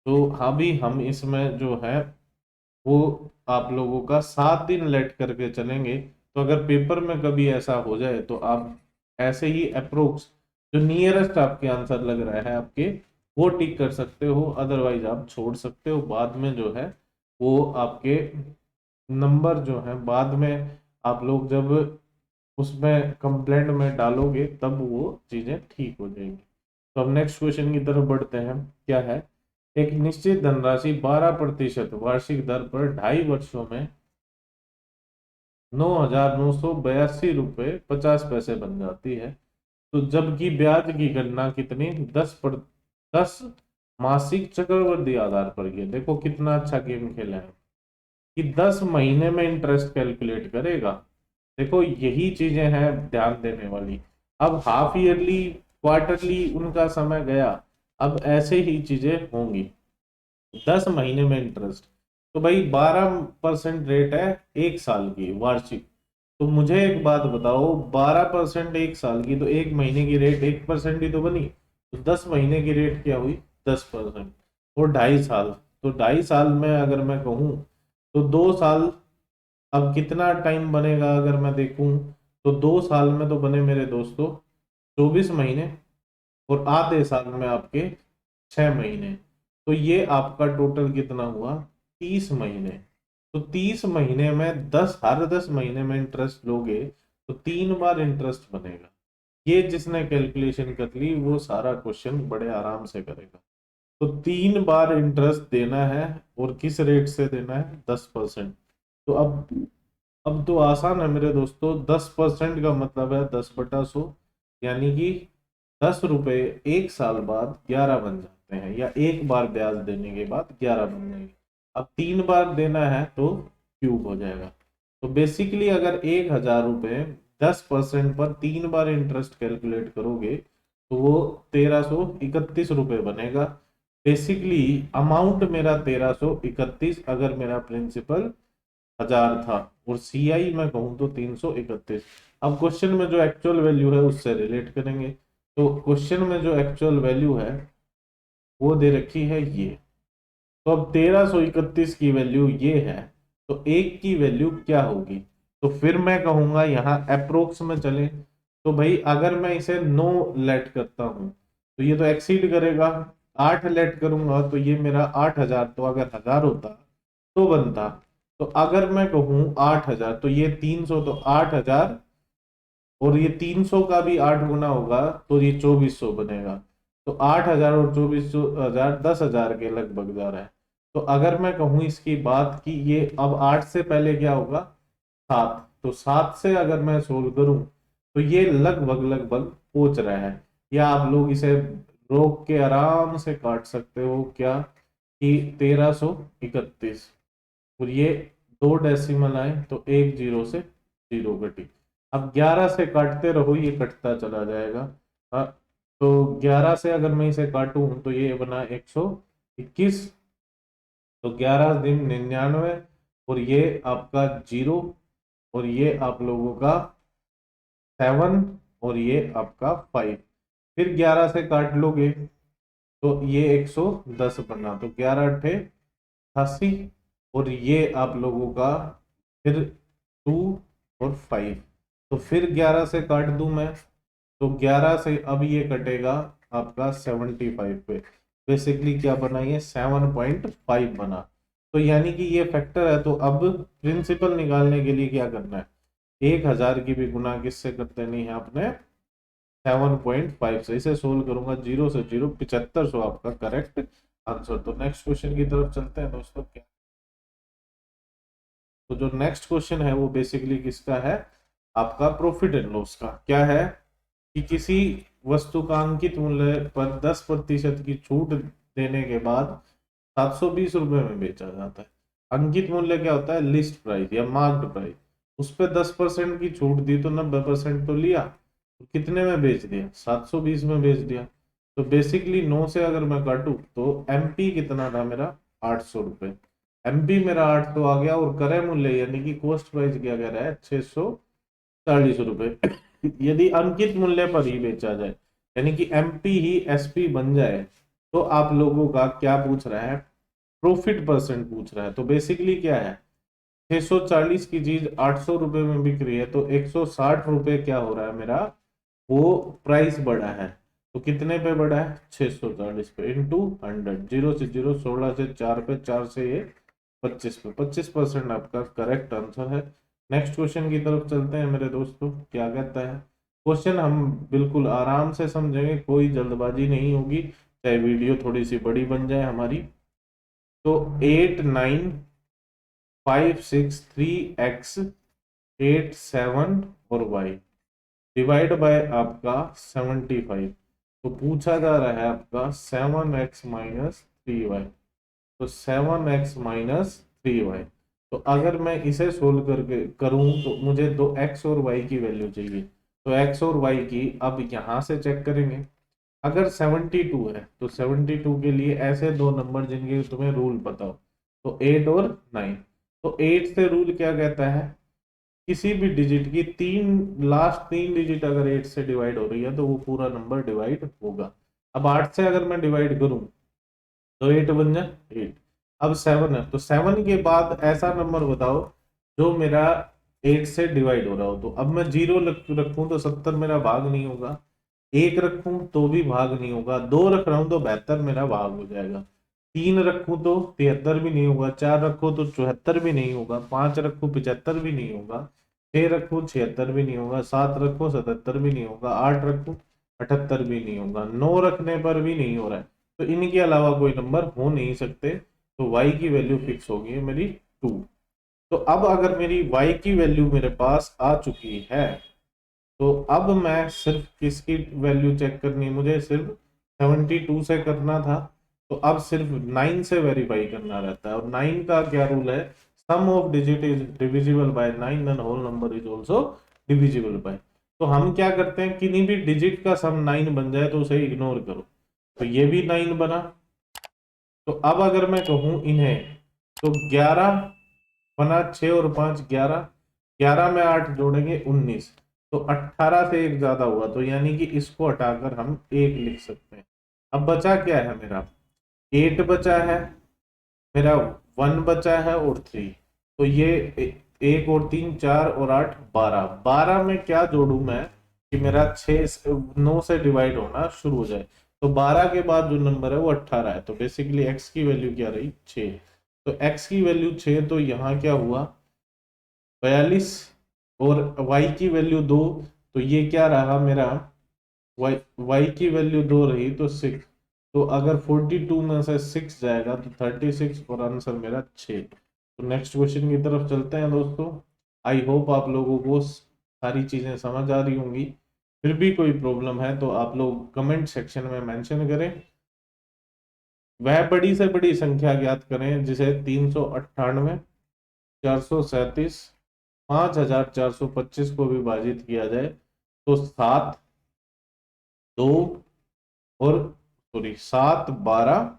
तो अभी हम इसमें जो है वो आप लोगों का 7 दिन लेट करके चलेंगे। तो अगर पेपर में कभी ऐसा हो जाए तो आप ऐसे ही अप्रोक्स जो नियरेस्ट आपके आंसर लग रहा है आपके, वो टिक कर सकते हो, अदरवाइज आप छोड़ सकते हो। बाद में जो है वो आपके नंबर जो है बाद में आप लोग जब उसमें कंप्लेंट में डालोगे तब वो चीजें ठीक हो जाएंगी। तो अब नेक्स्ट क्वेश्चन की तरफ बढ़ते हैं। क्या है, एक निश्चित धनराशि 12% वार्षिक दर पर 2.5 वर्षों में 9,982 रुपये 50 पैसे बन जाती है। तो जबकि ब्याज की गणना कितनी, 10 मासिक चक्रवृद्धि आधार पर की है। देखो कितना अच्छा गेम खेला है कि 10 महीने में इंटरेस्ट कैलकुलेट करेगा। देखो यही चीजें हैं ध्यान देने वाली। अब हाफ ईयरली क्वार्टरली उनका समय गया, अब ऐसे ही चीजें होंगी। 10 महीने में इंटरेस्ट, तो भाई 12% रेट है 1 साल की वार्षिक। तो मुझे एक बात बताओ, 12% 1 साल की, तो 1 महीने की रेट 1% ही तो बनी। तो 10 महीने की रेट क्या हुई, 10%। और 2.5 साल, तो 2.5 साल में अगर मैं कहूँ तो 2 साल। अब कितना टाइम बनेगा अगर मैं देखूं, तो 2 साल में तो बने मेरे दोस्तों 24 महीने, और आधे साल में आपके 6 महीने। तो ये आपका टोटल कितना हुआ, 30 महीने। तो 30 महीने में 10 महीने में इंटरेस्ट लोगे तो 3 बार इंटरेस्ट बनेगा। ये जिसने कैलकुलेशन कर ली वो सारा क्वेश्चन बड़े आराम से करेगा। तो 3 बार इंटरेस्ट देना है, और किस रेट से देना है, 10%। तो अब तो आसान है मेरे दोस्तों, 10% का मतलब है 10/100, यानी कि 10 रुपए 1 साल बाद 11 बन जाते हैं, या एक बार ब्याज देने के बाद 11 बन जाएंगे। अब 3 बार देना है तो क्यूब हो जाएगा। तो बेसिकली अगर 1,000 रुपये 10% पर 3 बार इंटरेस्ट कैलकुलेट करोगे तो वो 1,331 रुपये बनेगा। बेसिकली अमाउंट मेरा 1,331, अगर मेरा प्रिंसिपल 1,000 था, और सीआई मैं कहूँ तो 331। अब क्वेश्चन में जो एक्चुअल वैल्यू है उससे रिलेट करेंगे। तो क्वेश्चन में जो एक्चुअल वैल्यू है वो दे रखी है ये। तो अब 1,331 की वैल्यू ये है, तो एक की वैल्यू क्या होगी। तो फिर मैं कहूंगा यहाँ अप्रोक्स में चले, तो भाई अगर मैं इसे 9 लेट करता हूं तो ये तो एक्सीड करेगा। 8 लेट करूंगा तो ये मेरा 8,000, तो अगर 1,000 होता तो बनता। तो अगर मैं कहूँ 8,000 तो ये 300, तो 8,000, और ये 300 का भी 8 गुना होगा तो ये 2,400 बनेगा। तो 8,000 और 2,400 10,000 के लगभग जा रहा है। तो अगर मैं कहूँ इसकी बात की ये अब 8 से पहले क्या होगा, 7, तो 7 से अगर मैं सोल्व करूं तो ये लगभग लगभग पहुंच रहा है। या आप लोग इसे रोक के आराम से काट सकते हो, क्या कि 1,331, और ये 2 डेसिमल आए तो एक जीरो से जीरो घटी। अब 11 से काटते रहो, ये कटता चला जाएगा। हाँ, तो 11 से अगर मैं इसे काटूं तो ये बना 121, तो 11 दिन 99, और ये आपका 0, और ये आप लोगों का 7, और ये आपका 5। फिर 11 से काट लोगे तो ये 110 बना, तो 11 × 8 = 88, और ये आप लोगों का फिर 2 और 5। तो फिर 11 से काट दूं मैं, तो 11 से अब ये कटेगा आपका 75 पे। बेसिकली क्या बना, ये 7.5 बना। तो यानी कि ये फैक्टर है। तो अब प्रिंसिपल निकालने के लिए क्या करना है, 1000 की भी गुना किससे करते नहीं है आपने, 7.5 से। इसे सोल्व करूंगा, 0 से 0 7500 आपका करेक्ट आंसर। तो नेक्स्ट क्वेश्चन की तरफ चलते हैं दोस्तों। क्या तो जो नेक्स्ट क्वेश्चन है वो बेसिकली किसका है, आपका प्रॉफिट एंड लॉस का। क्या है कि किसी वस्तु का अंकित मूल्य पर 10% की छूट देने के बाद 720 रुपए में बेचा जाता है। अंकित मूल्य क्या होता है, लिस्ट प्राइस या मार्क्ड प्राइस। उस पर 10% की छूट दी तो 90% तो लिया, तो कितने में बेच दिया, 720 में बेच दिया। तो बेसिकली 9 से अगर मैं काटू तो एमपी कितना था मेरा, 800 रुपये। एमपी मेरा 800 आ गया, और क्रय मूल्य यानी कि कॉस्ट प्राइस क्या कह रहा है, 640 रुपये। यदि अंकित मूल्य पर ही बेचा जाए, यानी कि एमपी ही एसपी बन जाए, तो आप लोगों का क्या पूछ रहा है, प्रॉफिट परसेंट पूछ रहा है। तो बेसिकली क्या है, 640 की चीज 800 रुपए में बिक रही है, तो 160 रुपए क्या हो रहा है मेरा, वो प्राइस बढ़ा है। तो कितने पे बढ़ा है, 640 पे इंटू 100, 0 से 0, 16 से 4 पे, 4 से ये 25 पे, 25% आपका करेक्ट आंसर है। नेक्स्ट क्वेश्चन की तरफ चलते हैं मेरे दोस्तों। क्या कहता है क्वेश्चन, हम बिल्कुल आराम से समझेंगे, कोई जल्दबाजी नहीं होगी, चाहे वीडियो थोड़ी सी बड़ी बन जाए हमारी। तो 8, 9, 5, 6, 3 x 8, 7 और y डिवाइड बाय आपका 75। तो पूछा जा रहा है आपका 7x-3y। तो 7x-3y। तो अगर मैं इसे सोल्व करके करूं तो मुझे दो x और y की वैल्यू चाहिए। तो x और y की अब यहां से चेक करेंगे। अगर 72 है तो 72 के लिए ऐसे दो नंबर जिनके तुम्हें रूल पता हो, तो 8 और 9। तो 8 से रूल क्या कहता है, किसी भी डिजिट की लास्ट तीन डिजिट अगर 8 से डिवाइड हो रही है तो वो पूरा नंबर डिवाइड होगा। अब 8 से अगर मैं डिवाइड करूं तो 8 बन जाए 8। अब 7 है, तो 7 के बाद ऐसा नंबर बताओ जो मेरा 8 से डिवाइड हो रहा हो। तो अब मैं 0 रखूं तो 70 मेरा भाग नहीं होगा, 1 रखूं तो भी भाग नहीं होगा, 2 रख रहा हूं तो 72 मेरा भाग हो जाएगा, 3 रखूं तो 73 भी नहीं होगा, 4 रखो तो 74 भी नहीं होगा, 5 रखूं 75 भी नहीं होगा, 6 रखूं 76 भी नहीं होगा, 7 रखो 77 भी नहीं होगा, 8 रखूं 78 भी नहीं होगा, 9 रखने पर भी नहीं हो रहा है। तो इनके अलावा कोई नंबर हो नहीं सकते। तो y की वैल्यू फिक्स होगी है मेरी 2। तो अब अगर मेरी y की वैल्यू मेरे पास आ चुकी है, तो अब मैं सिर्फ किसकी वैल्यू चेक करनी है, मुझे सिर्फ 72 से करना था। तो अब सिर्फ 9 से वेरीफाई करना रहता है, और 9 का क्या रूल है, sum of digit is divisible by 9 and whole number is also divisible by. तो हम क्या करते हैं, किन्हीं भी डिजिट का सम 9 बन जाए तो उसे इग्नोर करो। तो ये भी 9 बना। तो अब अगर मैं कहूं इन्हें, तो 11 बना, 6 और 5 11, 11 में 8 जोड़ेंगे 19। तो 18 से एक ज्यादा हुआ, तो यानी कि इसको हटाकर हम 1 लिख सकते हैं। अब बचा क्या है मेरा, 8 बचा है मेरा, 1 बचा है और 3। तो ये 1 और 3 4 और 8 12, 12 में क्या जोड़ू मैं कि मेरा 9 से डिवाइड होना शुरू हो जाए। तो 12 के बाद जो नंबर है वो 18 है। तो बेसिकली x की वैल्यू क्या रही, 6। तो x की वैल्यू 6, तो यहाँ क्या हुआ 42, और y की वैल्यू 2। तो ये क्या रहा मेरा, y की वैल्यू 2 रही तो 6। तो अगर 42 में से 6 जाएगा तो 36, और आंसर मेरा 6। तो नेक्स्ट क्वेश्चन की तरफ चलते हैं दोस्तों। आई होप आप लोगों को सारी चीजें समझ आ रही होंगी। फिर भी कोई प्रॉब्लम है तो आप लोग कमेंट सेक्शन में मेंशन करें। वह बड़ी से बड़ी संख्या ज्ञात करें जिसे 398, 437, 5425 को विभाजित किया जाए तो 7, 2 और 7, 12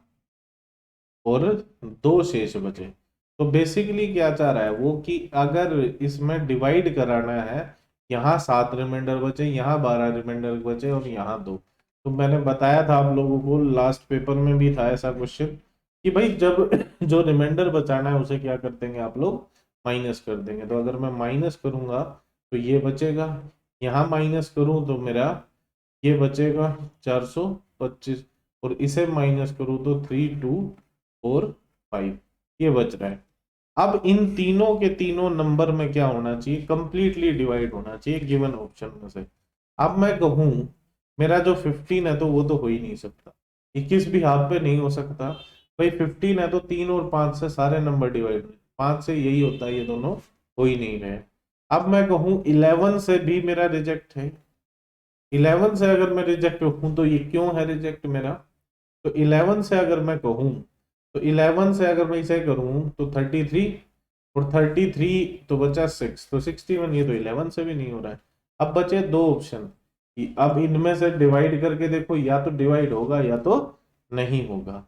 और 2 शेष बचे। तो बेसिकली क्या चाह रहा है वो कि अगर इसमें डिवाइड कराना है, यहाँ 7 रिमाइंडर बचे, यहाँ 12 रिमाइंडर बचे और यहाँ 2। तो मैंने बताया था आप लोगों को, लास्ट पेपर में भी था ऐसा क्वेश्चन, कि भाई जब जो रिमाइंडर बचाना है उसे क्या कर देंगे आप लोग, माइनस कर देंगे। तो अगर मैं माइनस करूंगा तो ये बचेगा, यहाँ माइनस करूं तो मेरा ये बचेगा 425। और इसे माइनस करूँ तो 3 2 4 5 ये बच रहा है। अब इन तीनों के तीनों नंबर में क्या होना चाहिए, कंप्लीटली डिवाइड होना चाहिए गिवन ऑप्शन में से। अब मैं कहूं मेरा जो 15 है तो वो तो हो ही नहीं सकता, 21 भी हाफ पे नहीं हो सकता भाई, 15 है तो 3 और 5 से सारे नंबर डिवाइड, 5 से यही होता है, ये दोनों हो ही नहीं रहे। अब मैं कहूं 11 से भी मेरा रिजेक्ट है, 11 से अगर मैं रिजेक्ट हूं तो ये क्यों है रिजेक्ट मेरा, तो 11 से अगर मैं कहूं तो 11 से अगर मैं इसे करूं तो 33, और 33 तो बचा 6 तो 61, ये तो 11 से भी नहीं हो रहा है। अब बचे दो ऑप्शन कि अब इनमें से डिवाइड करके देखो, या तो डिवाइड होगा या तो नहीं होगा।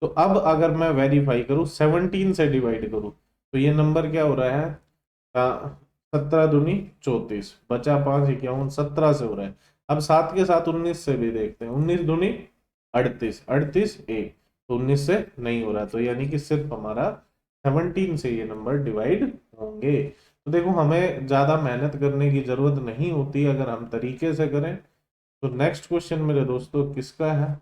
तो अब अगर मैं वेरीफाई करूं 17 से डिवाइड करूं तो ये नंबर क्या हो रहा है, 17 दूनी 34, बचा 5 51, 17 से हो रहा है। अब साथ के साथ 19 से भी देखते हैं, 19 दूनी 38, 38 1, तो 19 से नहीं हो रहा, तो यानी कि सिर्फ हमारा 17 से ये नंबर डिवाइड होंगे। तो देखो हमें ज्यादा मेहनत करने की जरूरत नहीं होती अगर हम तरीके से करें। तो नेक्स्ट क्वेश्चन मेरे दोस्तों किसका है,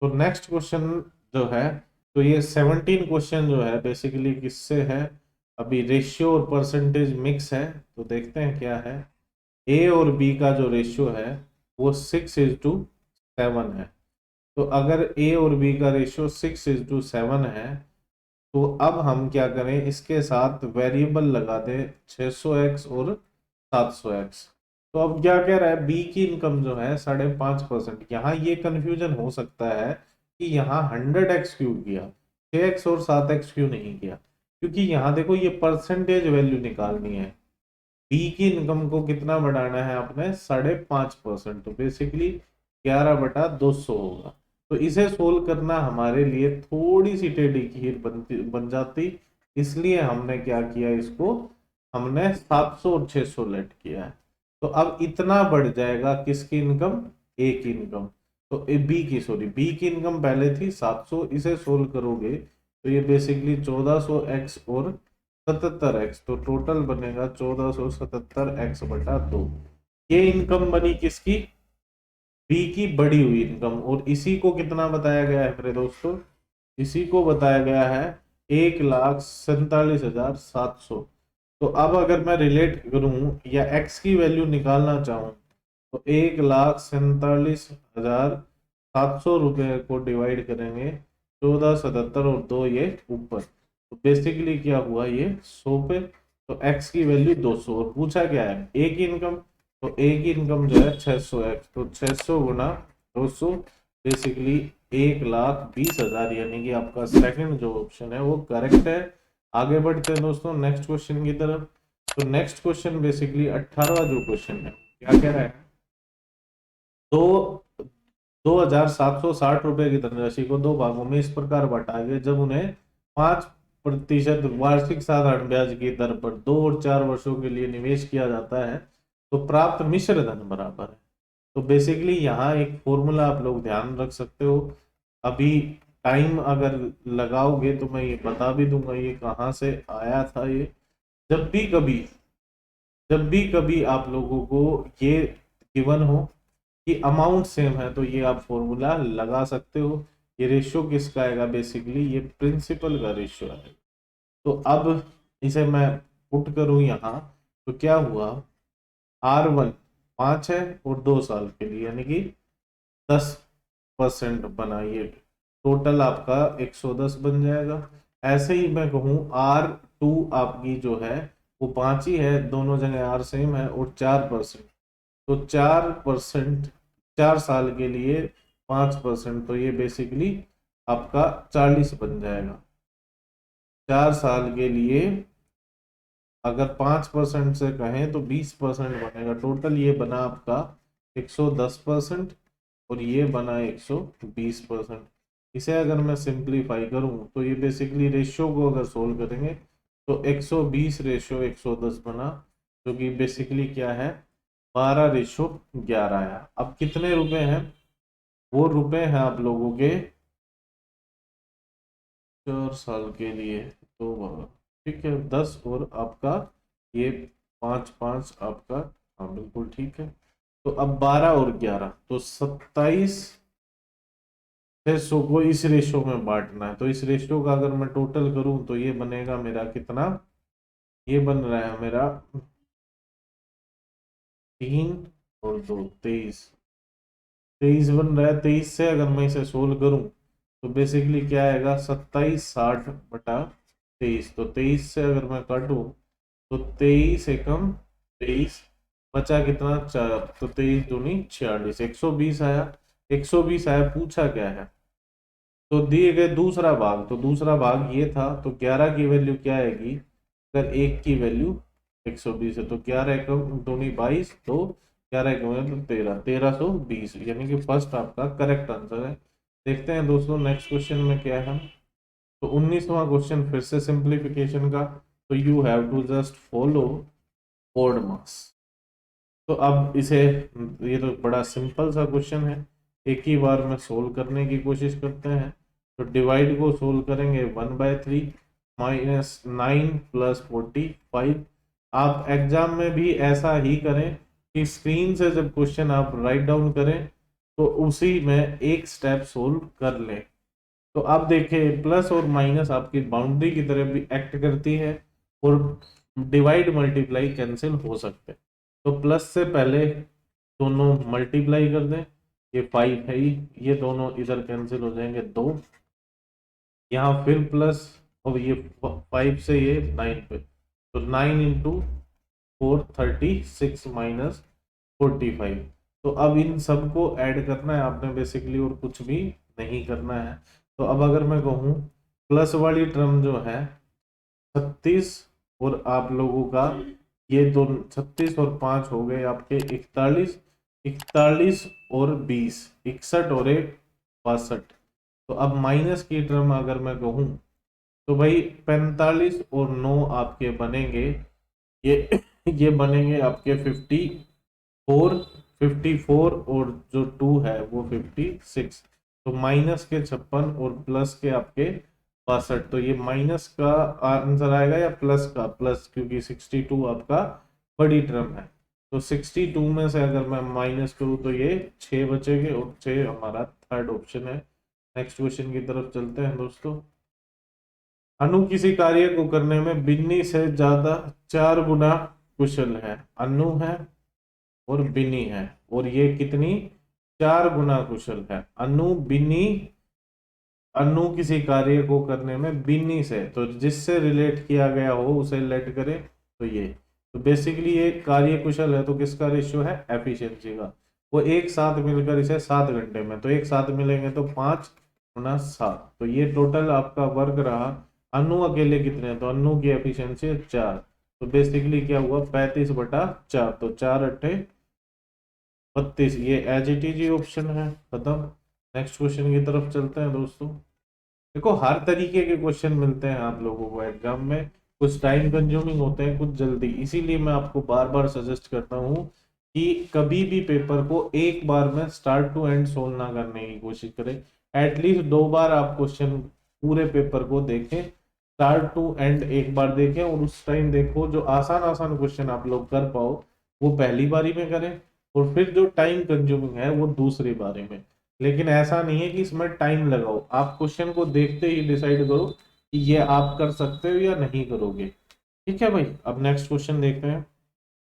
तो नेक्स्ट क्वेश्चन जो है, तो ये 17 क्वेश्चन जो है बेसिकली किससे है, अभी रेशियो और परसेंटेज मिक्स है। तो देखते हैं क्या है, ए और बी का जो रेशियो है वो 6:7 है। तो अगर ए और बी का रेशियो 6:7 है, तो अब हम क्या करें, इसके साथ वेरिएबल लगा दें 600x और 700x। तो अब क्या कह रहा है, बी की इनकम जो है 5.5%, यहाँ ये कंफ्यूजन हो सकता है कि यहाँ 100x क्यों किया, 6x और 7x क्यों नहीं किया, क्योंकि यहाँ देखो ये परसेंटेज वैल्यू निकालनी है, बी की इनकम को कितना बढ़ाना है आपने 5.5%, तो बेसिकली 11/200 होगा। तो इसे सोल्व करना हमारे लिए थोड़ी सी टेढ़ी खीर बन जाती, इसलिए हमने क्या किया, इसको हमने 700 और 600 लेट किया है। तो अब इतना बढ़ जाएगा किसकी इनकम, ए की इनकम, तो ए बी की, सॉरी बी की इनकम पहले थी 700, इसे सोल्व करोगे तो ये बेसिकली 1400x और 77x, तो टोटल बनेगा 1477x/2। ये इनकम बनी किसकी, बी की बढ़ी हुई इनकम, और इसी को कितना बताया गया है मेरे दोस्तों, इसी को बताया गया है 1,47,700। तो अब अगर मैं रिलेट करूं या एक्स की वैल्यू निकालना चाहूं तो 1,47,700 रुपए को डिवाइड करेंगे 1477 और 2 ये ऊपर, तो बेसिकली क्या हुआ ये 100 पे, तो एक्स की वैल्यू 200, और पूछा क्या है ए की इनकम, तो ए की इनकम जो है 600x, तो 600 गुना 200 बेसिकली 1,20,000, यानी कि आपका सेकंड जो ऑप्शन है वो करेक्ट है। आगे बढ़ते हैं दोस्तों नेक्स्ट क्वेश्चन की तरफ। तो नेक्स्ट क्वेश्चन बेसिकली 18वां जो क्वेश्चन है क्या कह रहा है, तो 2,760 रुपए की धनराशि को दो भागों में इस प्रकार बांटा गया, जब उन्हें 5% वार्षिक साधारण ब्याज की दर पर 2 और 4 वर्षों के लिए निवेश किया जाता है तो प्राप्त मिश्र धन बराबर है। तो बेसिकली यहाँ एक फॉर्मूला आप लोग ध्यान रख सकते हो, अभी टाइम अगर लगाओगे तो मैं ये बता भी दूंगा ये कहाँ से आया था। ये जब भी कभी जब भी कभी आप लोगों को ये गिवन हो कि अमाउंट सेम है तो ये आप फॉर्मूला लगा सकते हो। ये रेशियो किसका आएगा, बेसिकली ये प्रिंसिपल का रेशियो है। तो अब इसे मैं पुट करूं यहाँ, तो क्या हुआ, R1 5 है और 2 साल के लिए यानी कि 10% बना, ये टोटल आपका 110 बन जाएगा। ऐसे ही मैं कहूँ R2 आपकी जो है वो 5 ही है, दोनों जगह R सेम है, और 4%, तो 4% 4 साल के लिए 5%, तो ये बेसिकली आपका 40 बन जाएगा। 4 साल के लिए अगर 5% से कहें तो 20% बनेगा, टोटल ये बना आपका 110% और ये बना 120%। इसे अगर मैं सिंप्लीफाई करूं तो ये बेसिकली रेशियो को अगर सोल्व करेंगे तो 120 रेशियो 110 बना, जो कि बेसिकली क्या है 12:11 आया। अब कितने रुपए हैं, वो रुपए हैं आप लोगों के 4 साल के लिए, तो ठीक है 10 और आपका ये 5 5 आपका, हाँ बिल्कुल ठीक है। तो अब 12 और 11 तो 27 600 को इस रेशो में बांटना है, तो इस रेशो का अगर मैं टोटल करूं तो ये बनेगा मेरा कितना, ये बन रहा है मेरा 3 और 2 23, 23 बन रहा है। 23 से अगर मैं इसे सोल्व करूं तो बेसिकली क्या आएगा, 2760/23। तो 23 से अगर मैं काटूं तो 23 एकम 23, बचा कितना 4, तो 23 दूनी 46, 120 आया। 120 आया, पूछा क्या है, तो दिए गए दूसरा भाग, तो दूसरा भाग ये था, तो 11 की वैल्यू क्या आएगी, अगर 1 की वैल्यू 120 है तो 11 एकम दूनी 22, तो 11 एकम तो 1320, यानी कि फर्स्ट आपका करेक्ट आंसर है। देखते हैं दोस्तों नेक्स्ट क्वेश्चन में क्या है। तो 19वां क्वेश्चन फिर से सिंप्लीफिकेशन का, तो you have to just follow BODMAS. तो अब इसे, ये तो बड़ा सिंपल सा क्वेश्चन है, एक ही बार में सोल्व करने की कोशिश करते हैं। तो डिवाइड को सोल्व करेंगे 1/3 -9 + 45। आप एग्जाम में भी ऐसा ही करें कि स्क्रीन से जब क्वेश्चन आप राइट डाउन करें तो उसी में एक स्टेप सोल्व कर लें। तो आप देखें प्लस और माइनस आपकी बाउंड्री की तरह भी एक्ट करती है, और डिवाइड मल्टीप्लाई कैंसिल हो सकते हैं। तो प्लस से पहले दोनों मल्टीप्लाई कर दें, ये 5 है ही, ये दोनों इधर कैंसिल हो जाएंगे 2, यहाँ फिर प्लस, और ये 5 से ये 9 पे, तो 9 × 4 36 -45। तो अब इन सबको ऐड करना है आपने बेसिकली, और कुछ भी नहीं करना है। तो अब अगर मैं कहूँ प्लस वाली टर्म जो है 36, और आप लोगों का ये दो 36 और 5 हो गए आपके 41, 41 और 20 61, और 1 62। तो अब माइनस की टर्म अगर मैं कहूँ तो भाई 45 और 9 आपके बनेंगे, ये ये बनेंगे आपके 54, 54 और जो 2 है वो 56। तो माइनस के 56 और प्लस के आपके 62, तो ये माइनस का आंसर आएगा या प्लस का, प्लस, क्योंकि 62 आपका बड़ी टर्म है। तो 62 में से अगर मैं माइनस करूँ तो ये 6 बचेंगे, और 6 हमारा थर्ड ऑप्शन है। नेक्स्ट क्वेश्चन की तरफ चलते हैं दोस्तों। अनु किसी कार्य को करने में बिन्नी से ज्यादा 4 गुना कुशल है। अनु है और बिन्नी है, और ये कितनी, 4 गुना कुशल है। अनु किसी कार्य को करने में बिन्नी से, तो जिससे रिलेट किया गया हो उसे लेट करे, तो ये, तो बेसिकली ये कार्य कुशल है, तो किसका रेशियो है, एफिशिएंसी का। वो एक साथ मिलकर इसे 7 घंटे में, तो एक साथ मिलेंगे तो 5 × 7, तो ये टोटल आपका वर्क रहा। अनु अकेले कितने हैं, तो अनु की एफिशिएंसी है 4, तो बेसिकली क्या हुआ 35/4, तो 4×8 = 32, ये एज इट इज ऑप्शन है, खत्म। नेक्स्ट क्वेश्चन की तरफ चलते हैं दोस्तों। देखो हर तरीके के क्वेश्चन मिलते हैं आप लोगों को एग्जाम में, कुछ टाइम कंज्यूमिंग होते हैं, कुछ जल्दी, इसीलिए मैं आपको बार बार सजेस्ट करता हूँ कि कभी भी पेपर को एक बार में स्टार्ट टू एंड सोल्व ना करने की कोशिश करें। एटलीस्ट 2 बार आप क्वेश्चन पूरे पेपर को देखें, स्टार्ट टू एंड एक बार देखें, और उस टाइम देखो जो आसान आसान क्वेश्चन आप लोग कर पाओ वो पहली बारी में करें, और फिर जो टाइम कंज्यूमिंग है वो दूसरी बारी में। लेकिन ऐसा नहीं है कि इसमें टाइम लगाओ, आप क्वेश्चन को देखते ही डिसाइड करो कि ये आप कर सकते हो या नहीं करोगे। ठीक है भाई, अब नेक्स्ट क्वेश्चन देखते हैं।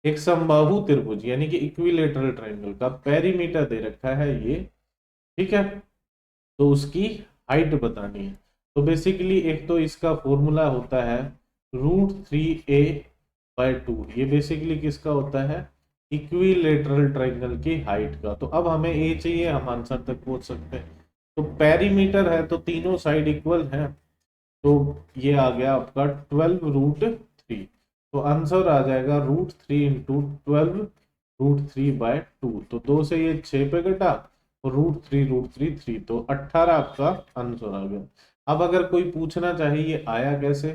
एक समबाहु त्रिभुज यानी कि इक्विलेटरल ट्रायंगल का पेरीमीटर दे रखा है ये, ठीक है, तो उसकी हाइट बतानी है। तो बेसिकली एक तो इसका फॉर्मूला होता है √3a/2, ये बेसिकली किसका होता है, इक्विलेटरल ट्रायंगल की हाइट का। तो अब हमें ए चाहिए, हम आंसर तक पहुंच सकते हैं। तो पेरीमीटर है तो तीनों साइड इक्वल है, तो ये आ गया आपका 12√3, तो आंसर आ जाएगा √3 × 12 √3/2, तो 2 से ये 6 पे घटा, और √3 तो 18 आपका आंसर आ गया। अब अगर कोई पूछना चाहे ये आया कैसे,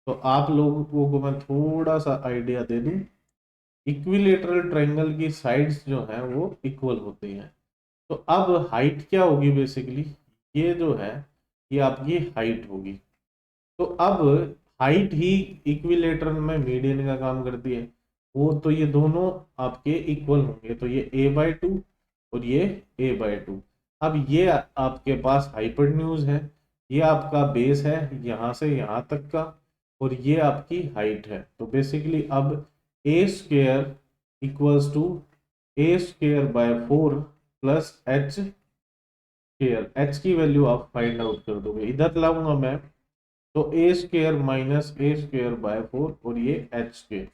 तो आप लोगों को मैं थोड़ा सा आइडिया दे दूं। इक्विलेटरल ट्रायंगल की साइड्स जो है वो इक्वल होती हैं, तो अब हाइट क्या होगी, बेसिकली ये जो है ये आपकी हाइट होगी। तो अब हाइट ही इक्विलेटरल में मीडियन का काम करती है, वो तो ये दोनों आपके इक्वल होंगे, तो ये a/2 और ये a/2। अब ये आपके पास हाइपोटेन्यूज है, ये आपका बेस है यहाँ से यहाँ तक का, और ये आपकी हाइट है। तो बेसिकली अब a square equals to a square by 4 plus h square. H की वैल्यू आप फाइंड आउट कर दोगे, इधर लाऊंगा मैं तो a square minus a square by 4 और ये एच स्क्वेयर,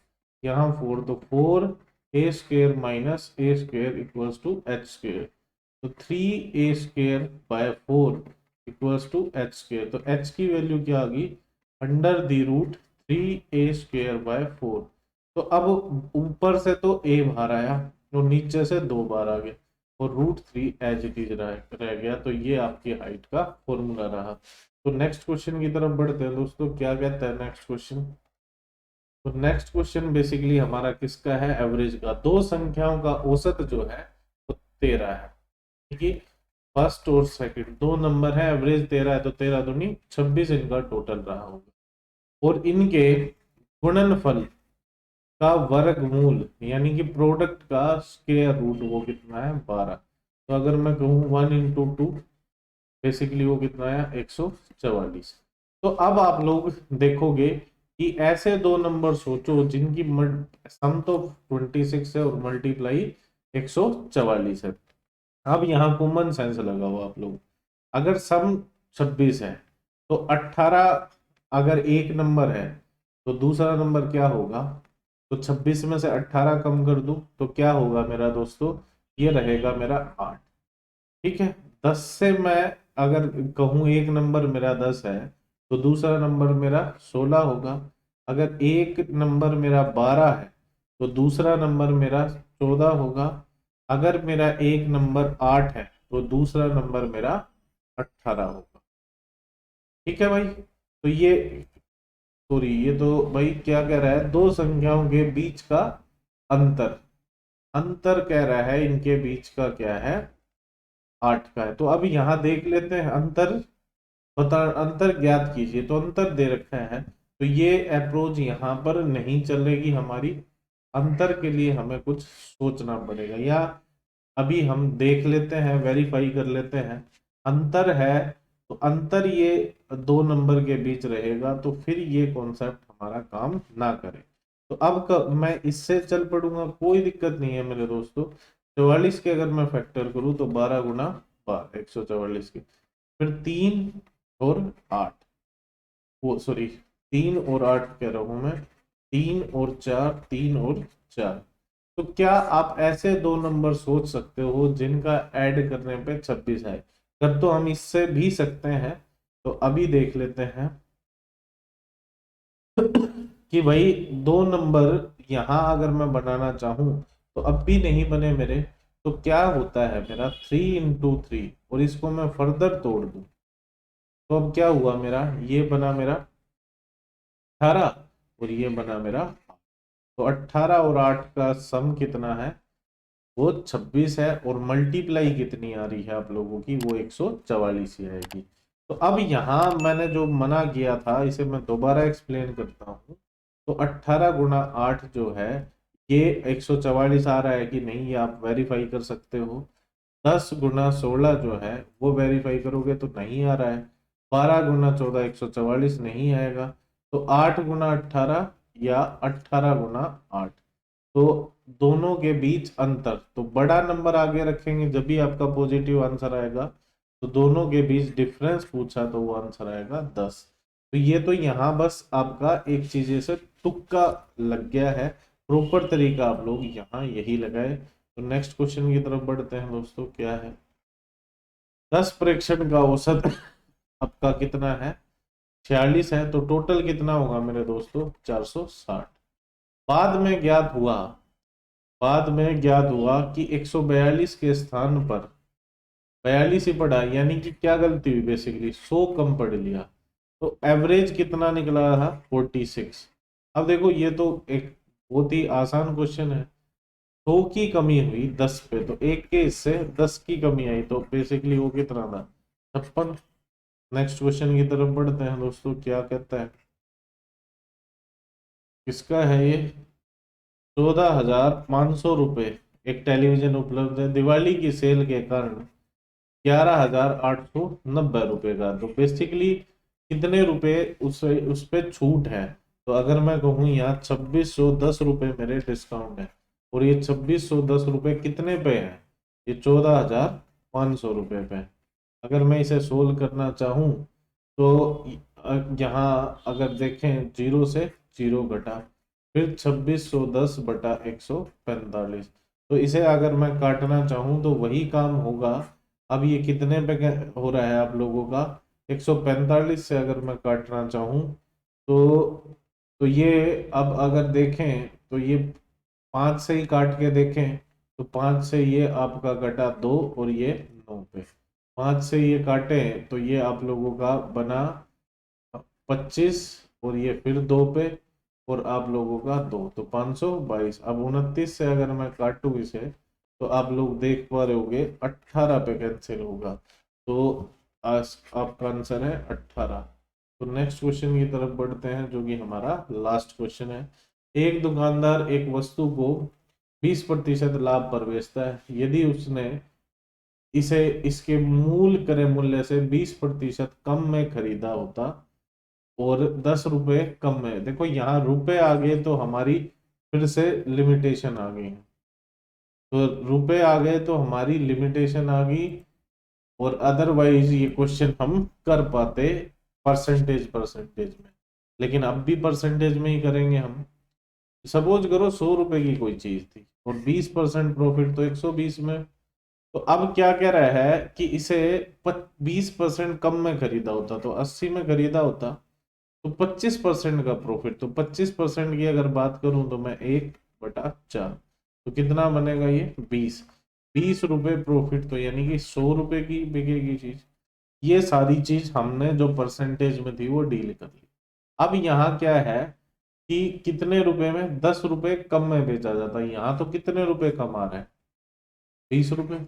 यहाँ 4 तो 4 a square minus a square equals to h square. तो 3 ए square by 4 equals to h square. तो एच की वैल्यू क्या आ गई, under the root 3 A square by 4। तो अब ऊपर से तो ए बाहर आया और नीचे से 2 बार आ गया और रूट 3 एज इट इज रह गया। तो ये आपकी हाइट का फॉर्मूला रहा। तो नेक्स्ट क्वेश्चन की तरफ बढ़ते हैं दोस्तों, क्या कहता है नेक्स्ट क्वेश्चन। तो नेक्स्ट क्वेश्चन बेसिकली हमारा किसका है, एवरेज का। दो संख्याओं का औसत जो है वो 13 है, ठीक है। फर्स्ट और सेकंड दो नंबर है, एवरेज 13 है, तो 13 दूनी 26 इनका टोटल रहा होगा। और इनके गुणनफल का वर्गमूल यानी कि प्रोडक्ट का स्क्वायर रूट वो कितना है, 12। तो अगर मैं कहूँ 1 इंटू 2, बेसिकली वो कितना आया, 144। तो अब आप लोग देखोगे कि ऐसे दो नंबर सोचो जिनकी सम तो 26 है और मल्टीप्लाई 144 है। अब यहाँ कॉमन सेंस लगाओ आप लोग, अगर सम 26 है तो 18 अगर एक नंबर है तो दूसरा नंबर क्या होगा। तो 26 में से 18 कम कर दूं तो क्या होगा मेरा दोस्तों, ये रहेगा मेरा 8, ठीक है। 10 से मैं अगर कहूँ एक नंबर मेरा 10 है तो दूसरा नंबर मेरा 16 होगा। अगर एक नंबर मेरा 12 है तो दूसरा नंबर मेरा 14 होगा। अगर मेरा एक नंबर 8 है तो दूसरा नंबर मेरा 18 होगा, ठीक है भाई। तो ये सॉरी, ये तो भाई क्या कह रहा है, दो संख्याओं के बीच का अंतर, अंतर कह रहा है इनके बीच का क्या है, 8 का है। तो अब यहां देख लेते हैं अंतर, पता अंतर ज्ञात कीजिए। तो अंतर दे रखा है तो ये अप्रोच यहाँ पर नहीं चलेगी हमारी। अंतर के लिए हमें कुछ सोचना पड़ेगा, या अभी हम देख लेते हैं, वेरीफाई कर लेते हैं। अंतर है तो अंतर ये दो नंबर के बीच रहेगा, तो फिर ये कॉन्सेप्ट हमारा काम ना करे। तो अब मैं इससे चल पड़ूंगा, कोई दिक्कत नहीं है मेरे दोस्तों। 44 के अगर मैं फैक्टर करूं तो 12 गुना 12 144 के, फिर 3 और 8, वो सॉरी 3 और 8 कह रहा हूं मैं, 3 और 4, 3 और 4। तो क्या आप ऐसे दो नंबर सोच सकते हो जिनका ऐड करने पे 26 है। कर तो हम इससे भी सकते हैं, तो अभी देख लेते हैं कि भाई दो नंबर यहां अगर मैं बनाना चाहूं तो अब भी नहीं बने मेरे। तो क्या होता है मेरा 3 इंटू 3, और इसको मैं फर्दर तोड़ दूं तो अब क्या हुआ मेरा, ये बना मेरा 18 और ये बना मेरा। तो 18 और 8 का सम कितना है, वो 26 है, और मल्टीप्लाई कितनी आ रही है आप लोगों की, वो 144 ही आएगी। तो अब यहाँ मैंने जो मना किया था इसे मैं दोबारा एक्सप्लेन करता हूँ। तो 18 गुना 8 जो है ये 144 आ रहा है कि नहीं, ये आप वेरीफाई कर सकते हो। 10 गुना 16 जो है वो वेरीफाई करोगे तो नहीं आ रहा है। 12 गुना 14 144 नहीं आएगा। तो 8 गुना 18 या 18 गुना 8, तो दोनों के बीच अंतर, तो बड़ा नंबर आगे रखेंगे जब भी आपका पॉजिटिव आंसर आएगा। तो दोनों के बीच डिफरेंस पूछा तो वो आंसर आएगा 10। तो ये तो यहाँ बस आपका एक चीज से तुक्का लग गया है, प्रॉपर तरीका आप लोग यहाँ यही लगाए। तो नेक्स्ट क्वेश्चन की तरफ बढ़ते हैं दोस्तों, क्या है, 10 प्रेक्षण का औसत आपका कितना है, 46 है। तो टोटल कितना होगा मेरे दोस्तों, 460। बाद में ज्ञात हुआ, बाद में ज्ञात हुआ कि 142 के स्थान पर 42 ही पढ़ा, यानी कि क्या गलती हुई, बेसिकली 100 कम पढ़ लिया। तो एवरेज कितना निकला रहा, 46। अब देखो ये तो एक बहुत ही आसान क्वेश्चन है। 100 की कमी हुई 10 पे, तो एक के हिस्से 10 की कमी आई, तो बेसिकली वो कितना था, 56। नेक्स्ट क्वेश्चन की तरफ बढ़ते हैं दोस्तों, क्या कहता है, किसका है ये, 14,500 रुपये एक टेलीविजन उपलब्ध है, दिवाली की सेल के कारण 11,890 रुपए का। तो बेसिकली कितने रुपए उस पे छूट है? तो अगर मैं कहूँ यहाँ 2610 रुपए मेरे डिस्काउंट है, और ये 2610 रुपए कितने पे है? ये 14,500 रुपए पे। अगर मैं इसे सोल्व करना चाहूँ तो यहाँ अगर देखें, जीरो से जीरो घटा, फिर 2610/145। तो इसे अगर मैं काटना चाहूँ तो वही काम होगा। अब ये कितने पे हो रहा है आप लोगों का? 145 से अगर मैं काटना चाहूँ तो ये, अब अगर देखें तो ये 5 से ही काट के देखें तो 5 से ये आपका कटा 2 और ये 9 पे। 5 से ये काटे तो ये आप लोगों का बना 25, और ये फिर 2 पे, और आप लोगों का 2, तो 522। अब 29 से अगर मैं काटू इसे तो आप लोग देख पा रहे होगे 18 पे कैंसिल होगा। तो आपका आंसर है 18। तो नेक्स्ट क्वेश्चन की तरफ बढ़ते हैं, जो कि हमारा लास्ट क्वेश्चन है। एक दुकानदार एक वस्तु को 20% लाभ पर बेचता है। यदि उसने इसे इसके मूल क्रय मूल्य से 20% कम में खरीदा होता और 10 रुपए कम में, देखो यहाँ रुपए आ गए तो हमारी फिर से लिमिटेशन आ गई है। तो रुपए आ गए तो हमारी लिमिटेशन आ गई, और अदरवाइज ये क्वेश्चन हम कर पाते परसेंटेज परसेंटेज में, लेकिन अब भी परसेंटेज में ही करेंगे हम। सपोज करो 100 रुपए की कोई चीज थी और 20% प्रॉफिट तो 120 में। तो अब क्या कह रहा है कि इसे 20% कम में खरीदा होता तो 80 में खरीदा होता, तो 25% का प्रॉफिट, तो 25% की अगर बात करूं तो मैं 1/4, तो कितना बनेगा ये 20 रुपए प्रॉफिट। तो यानी कि 100 रुपए की बिकेगी चीज। ये सारी चीज हमने जो परसेंटेज में थी वो डील कर ली। अब यहाँ क्या है कि कितने रुपए में? 10 रुपए कम में बेचा जाता है। यहाँ तो कितने रुपए कम आ रहा है? 20 रुपए,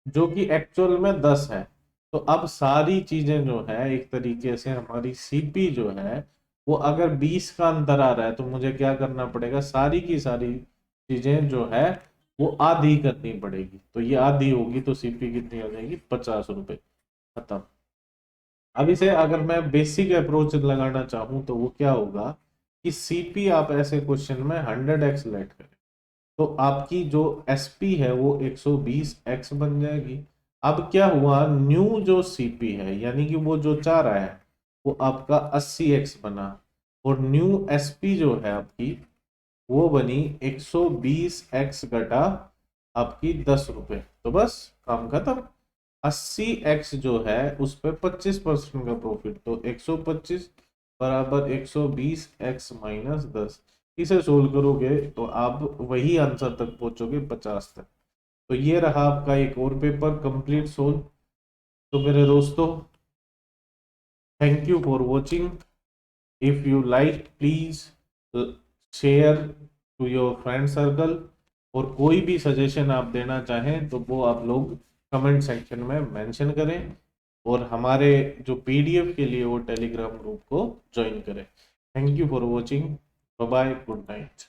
जो कि एक्चुअल में 10 है। तो अब सारी चीजें जो है एक तरीके से हमारी सीपी जो है, वो अगर 20 का अंतर आ रहा है तो मुझे क्या करना पड़ेगा? सारी की सारी चीजें जो है वो आधी करनी पड़ेगी। तो ये आधी होगी तो सीपी कितनी आ जाएगी? 50 रुपए। खत्म। अब इसे अगर मैं बेसिक अप्रोच लगाना चाहूँ तो वो क्या होगा कि सीपी आप ऐसे क्वेश्चन में 100x लेट करें तो आपकी जो एसपी है वो 120x बन जाएगी। अब क्या हुआ, न्यू जो सीपी है यानी कि वो जो चाह रहा है वो आपका 80x बना, और न्यू एसपी जो है आपकी वो बनी 120x घटा आपकी 10 रुपए। तो बस काम खत्म। 80x जो है उस पर 25% का प्रॉफिट, तो 125 बराबर 120x माइनस 10। इसे सोल्व करोगे तो आप वही आंसर तक पहुंचोगे, 50 तक। तो ये रहा आपका एक और पेपर कंप्लीट सोल्व। तो मेरे दोस्तों, thank you for watching. If you like please share to your friend circle, और कोई भी सजेशन आप देना चाहें तो वो आप लोग कमेंट सेक्शन में मेंशन करें, और हमारे जो पीडीएफ के लिए वो टेलीग्राम ग्रुप को ज्वाइन करें। Thank you for watching. Bye bye, good night.